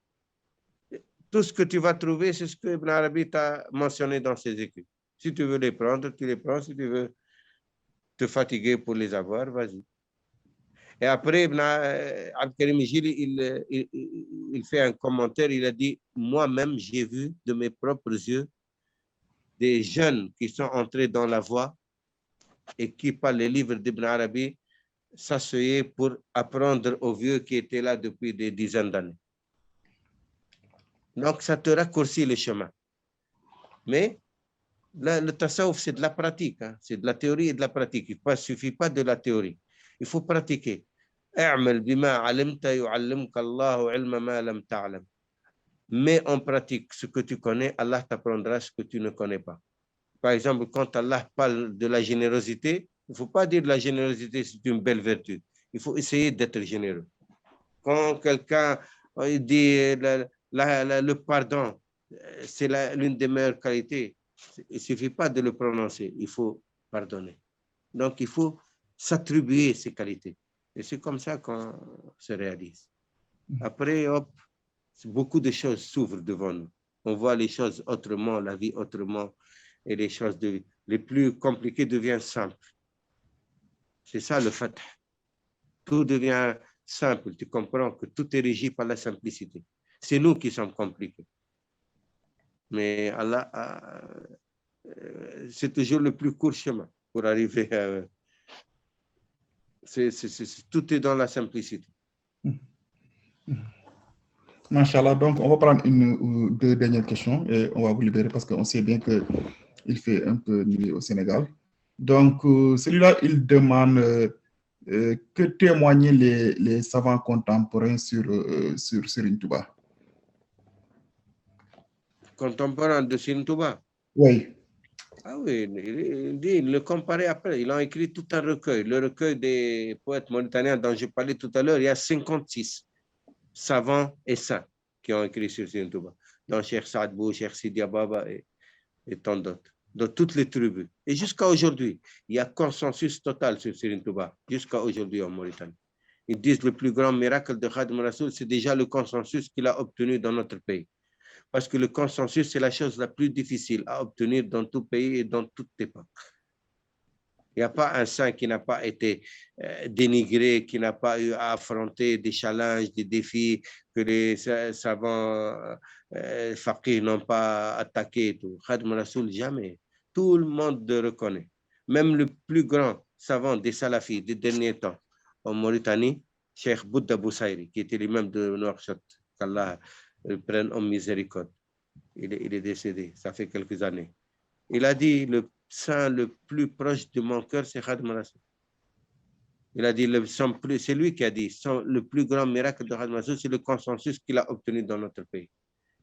tout ce que tu vas trouver, c'est ce que Ibn Arabi t'a mentionné dans ses écrits. Si tu veux les prendre, tu les prends. Si tu veux te fatiguer pour les avoir, vas-y. Et après, Al-Karim Jili, il fait un commentaire, il a dit, moi-même, j'ai vu de mes propres yeux des jeunes qui sont entrés dans la voie et qui, par les livres d'Ibn Arabi, s'asseyaient pour apprendre aux vieux qui étaient là depuis des dizaines d'années. Donc, ça te raccourcit le chemin. Mais le tasawwuf, c'est de la pratique. Hein? C'est de la théorie et de la pratique. Il ne suffit pas de la théorie. Il faut pratiquer. Mais en pratique ce que tu connais, Allah t'apprendra ce que tu ne connais pas. Par exemple, quand Allah parle de la générosité, Il ne faut pas dire la générosité, c'est une belle vertu. Il faut essayer d'être généreux. Quand quelqu'un dit le pardon, c'est l'une des meilleures qualités. Il ne suffit pas de le prononcer, il faut pardonner. Donc, il faut s'attribuer ces qualités. Et c'est comme ça qu'on se réalise. Après, hop, beaucoup de choses s'ouvrent devant nous. On voit les choses autrement, la vie autrement, et les choses les plus compliquées deviennent simples. C'est ça le fait. Tout devient simple. Tu comprends que tout est régi par la simplicité. C'est nous qui sommes compliqués. Mais Allah, c'est toujours le plus court chemin pour arriver à... tout est dans la simplicité. Machallah, donc on va prendre une ou deux dernières questions et on va vous libérer parce qu'on sait bien qu'il fait un peu nuit au Sénégal. Donc, celui-là, il demande que témoigner les savants contemporains sur Serigne Touba. Contemporains de Serigne Touba? Oui. Ah oui, il le comparait après. Ils ont écrit tout un recueil. Le recueil des poètes mauritaniens dont je parlais tout à l'heure, il y a 56 savants et saints qui ont écrit sur Serigne Touba, dont Cheikh Saad Bou, Cheikh Sidi Ababa et tant d'autres, dans toutes les tribus. Et jusqu'à aujourd'hui, il y a consensus total sur Serigne Touba, jusqu'à aujourd'hui en Mauritanie. Ils disent le plus grand miracle de Khadim Rassoul, c'est déjà le consensus qu'il a obtenu dans notre pays. Parce que le consensus, c'est la chose la plus difficile à obtenir dans tout pays et dans toute époque. Il n'y a pas un saint qui n'a pas été dénigré, qui n'a pas eu à affronter des challenges, des défis que les savants faqirs n'ont pas attaqué. Khadim Rassoul, jamais. Tout le monde le reconnaît. Même le plus grand savant des salafis des derniers temps en Mauritanie, Cheikh Bouddha Boussaïri, qui était l'imam de Nouakchott, qu'Allah prenne en miséricorde. Il est décédé, ça fait quelques années. Il a dit, le saint le plus proche de mon cœur, c'est Khadim Rassoul. Il a dit, c'est lui qui a dit, le plus grand miracle de Khadim Rassoul, c'est le consensus qu'il a obtenu dans notre pays.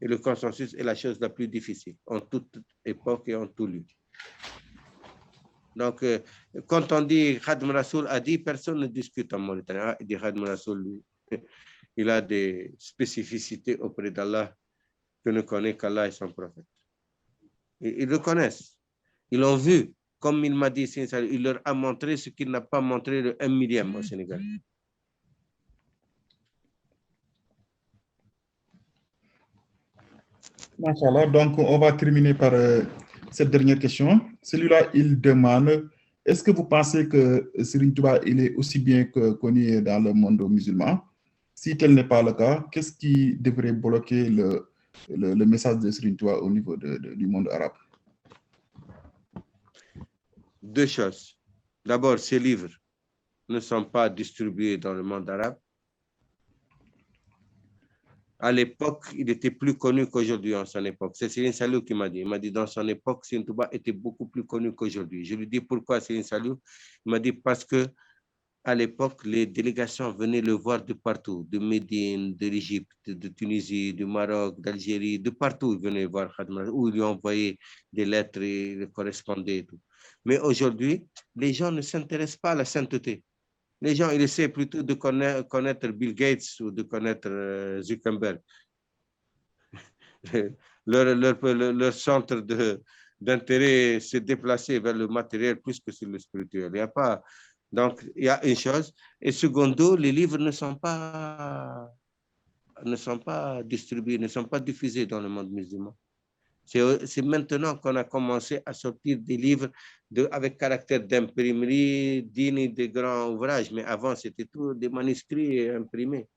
Et le consensus est la chose la plus difficile, en toute époque et en tout lieu. Donc, quand on dit Khadim Rassoul a dit, personne ne discute en Mauritanie. Il dit Khadim Rassoul, lui, il a des spécificités auprès d'Allah que ne connaît qu'Allah et son prophète. Ils le connaissent. Ils l'ont vu. Comme il m'a dit, il leur a montré ce qu'il n'a pas montré le 1 millième au Sénégal. Machallah, donc on va terminer par cette dernière question. Celui-là, il demande, est-ce que vous pensez que Serigne Touba, il est aussi bien connu dans le monde musulman? Si tel n'est pas le cas, qu'est-ce qui devrait bloquer le message de Serigne Touba au niveau du monde arabe? Deux choses. D'abord, ces livres ne sont pas distribués dans le monde arabe. À l'époque, il était plus connu qu'aujourd'hui en son époque. C'est Serigne Saliou qui m'a dit. Il m'a dit dans son époque, Serigne Touba était beaucoup plus connu qu'aujourd'hui. Je lui dis pourquoi Serigne Saliou? Il m'a dit parce que à l'époque, les délégations venaient le voir de partout, de Médine, de l'Égypte, de Tunisie, du Maroc, d'Algérie, de partout. Ils venaient voir Khadim Rassoul, où ils lui envoyaient des lettres et ils correspondaient et tout. Mais aujourd'hui, les gens ne s'intéressent pas à la sainteté. Les gens, ils essaient plutôt de connaître Bill Gates ou de connaître Zuckerberg. Leur centre d'intérêt s'est déplacé vers le matériel plus que sur le spirituel. Il n'y a pas... Donc, il y a une chose. Et secondo, les livres ne sont pas distribués, ne sont pas diffusés dans le monde musulman. C'est maintenant qu'on a commencé à sortir des livres avec caractère d'imprimerie, dignes de grands ouvrages. Mais avant, c'était tout des manuscrits imprimés,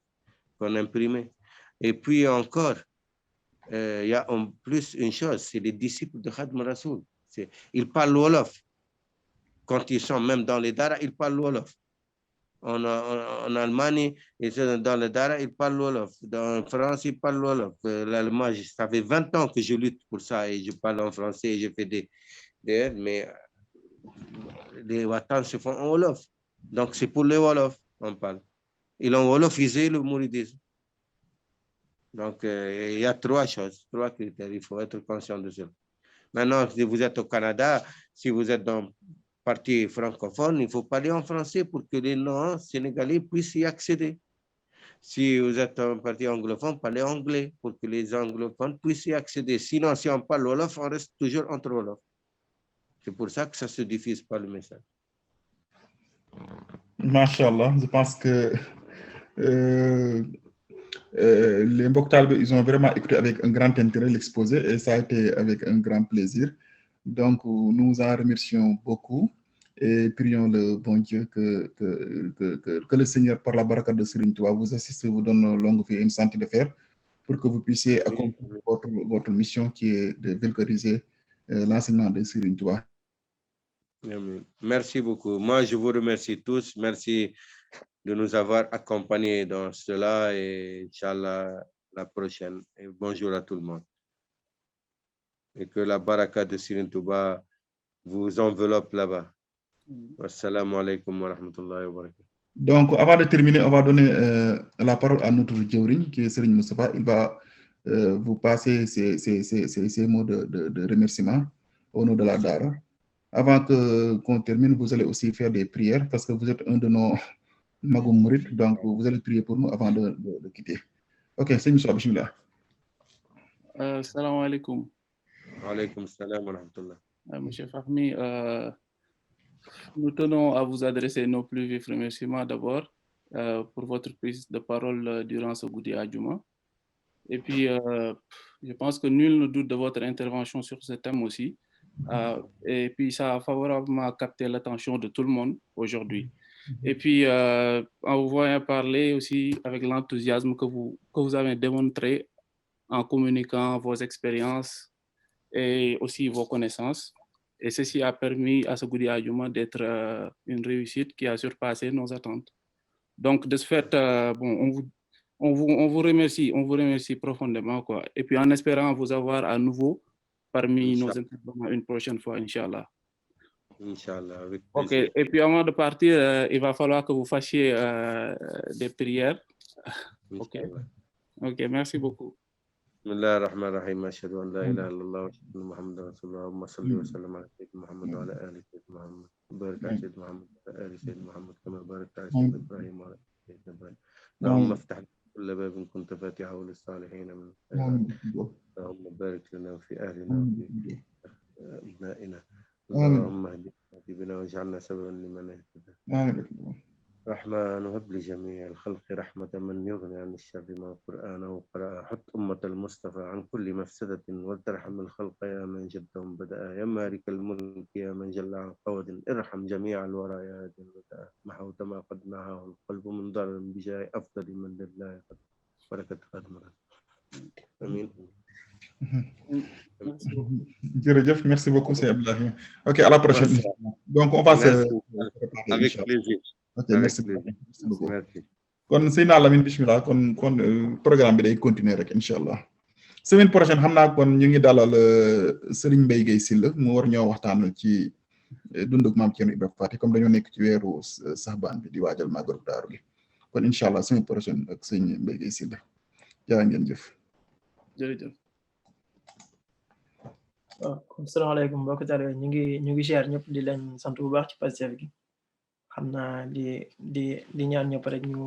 qu'on imprimait. Et puis encore, il y a en plus une chose, c'est les disciples de Khadim Rassoul. Ils parlent Wolof. Quand ils sont même dans les Dara, ils parlent Wolof. En Allemagne, dans le Dara, ils parlent Wolof. En France, ils parlent Wolof. L'allemand, ça fait 20 ans que je lutte pour ça et je parle en français et je fais des mais les Watans se font en Wolof. Donc, c'est pour les Wolof, on parle. Ils ont Wolofisé le mouridisme. Donc, il y a trois choses, trois critères. Il faut être conscient de ça. Maintenant, si vous êtes au Canada, si vous êtes dans partie francophone, il faut parler en français pour que les non-sénégalais puissent y accéder. Si vous êtes un parti anglophone, parlez anglais pour que les anglophones puissent y accéder. Sinon, si on parle Wolof, on reste toujours entre Wolof. C'est pour ça que ça se diffuse pas le message. Machallah, je pense que les mbokk talibé, ils ont vraiment écouté avec un grand intérêt l'exposé et ça a été avec un grand plaisir. Donc, nous en remercions beaucoup et prions le bon Dieu que le Seigneur, par la baraka de Serigne Touba, vous assiste, vous donne longue vie et une santé de fer pour que vous puissiez accomplir votre mission qui est de vulgariser l'enseignement de Serigne Touba. Merci beaucoup. Moi, je vous remercie tous. Merci de nous avoir accompagnés dans cela et Inch'Allah, la prochaine. Et bonjour à tout le monde. Et que la baraka de Serigne Touba vous enveloppe là-bas. Assalamu alaikum wa rahmatullahi wa barakatuh. Donc, avant de terminer, on va donner la parole à notre Djawriñ, qui est Serigne Moustapha. Il va vous passer ces mots de remerciement au nom de la Dara. Avant qu'on termine, vous allez aussi faire des prières parce que vous êtes un de nos Magoum Mourid, donc vous allez prier pour nous avant de quitter. Ok, Serigne Moustapha, bismillah. Salam alaikum. Wa alaykum salam wa rahmatullah. Monsieur Fahmi, nous tenons à vous adresser nos plus vifs remerciements d'abord pour votre prise de parole durant ce Goudi Adjouma. Et puis, je pense que nul ne doute de votre intervention sur ce thème aussi. Et puis, ça a favorablement capté l'attention de tout le monde aujourd'hui. Et puis, en vous voyant parler aussi avec l'enthousiasme que vous avez démontré en communiquant vos expériences et aussi vos connaissances. Et ceci a permis à ce Goudi Adjouma d'être une réussite qui a surpassé nos attentes. Donc, de ce fait, bon, on vous remercie profondément, quoi. Et puis, en espérant vous avoir à nouveau parmi nos intervenants une prochaine fois, Inch'Allah. Inch'Allah, avec OK. plaisir. Et puis, avant de partir, il va falloir que vous fassiez des prières. OK. OK, merci beaucoup. بسم الله الرحمن الرحيم أشهد أن لا إله إلا الله وأشهد أن محمدا رسول الله اللهم صل وسلم على سيدنا محمد وعلى آل سيدنا محمد وبارك على سيدنا محمد وعلى آل سيدنا محمد كما باركت على سيدنا إبراهيم وعلى آل سيدنا إبراهيم اللهم افتح كل باب كنت فاتحه للصالحين من الخيرات اللهم بارك لنا وفي أهلنا وفي أبنائنا اللهم اهدنا بنا واجعلنا سببا لمن اهتدى رحمن وهب لجميع الخلق رحمة من يغني عن الشر ما قرآنه وقرأ حط أمة المصطفى عن كل مفسدة وترحم الخلق يا من جدهم بدأ يا مالك الملك يا من جل عن قود ارحم جميع الورى يا هادي الوداع محوت ما قد نهاه القلب من ضرر بجاه أفضل من لله قد بركة خاتمة آمين. Merci beaucoup, c'est Abdoulaye. Ok, à la prochaine. Donc, on va se avec plaisir. Ok, merci beaucoup. Kon Seydina Lamine bismillah kon programme bi day continuer rek inshallah. Semaine prochaine xam naa kon ñu ngi dalal Serigne Mbaye Gueye Sylla mu war ñoo waxtaanal ci dunduk Maam Thierno Ibrahima Fati comme dañoo nekk ci weeru Saxbaan bi di waajal Màggalu Daaru gi kon inshallah semaine prochaine ak Serigne Mbaye Gueye Sylla jaa ngeen jëf. Jërëjëf. Kon salaamaaleykum mbokk taalibe ñu ngi ziar ñëpp di leen sant bu baax ci Pastef gi xam naa di ñaan ñëpp rek ñu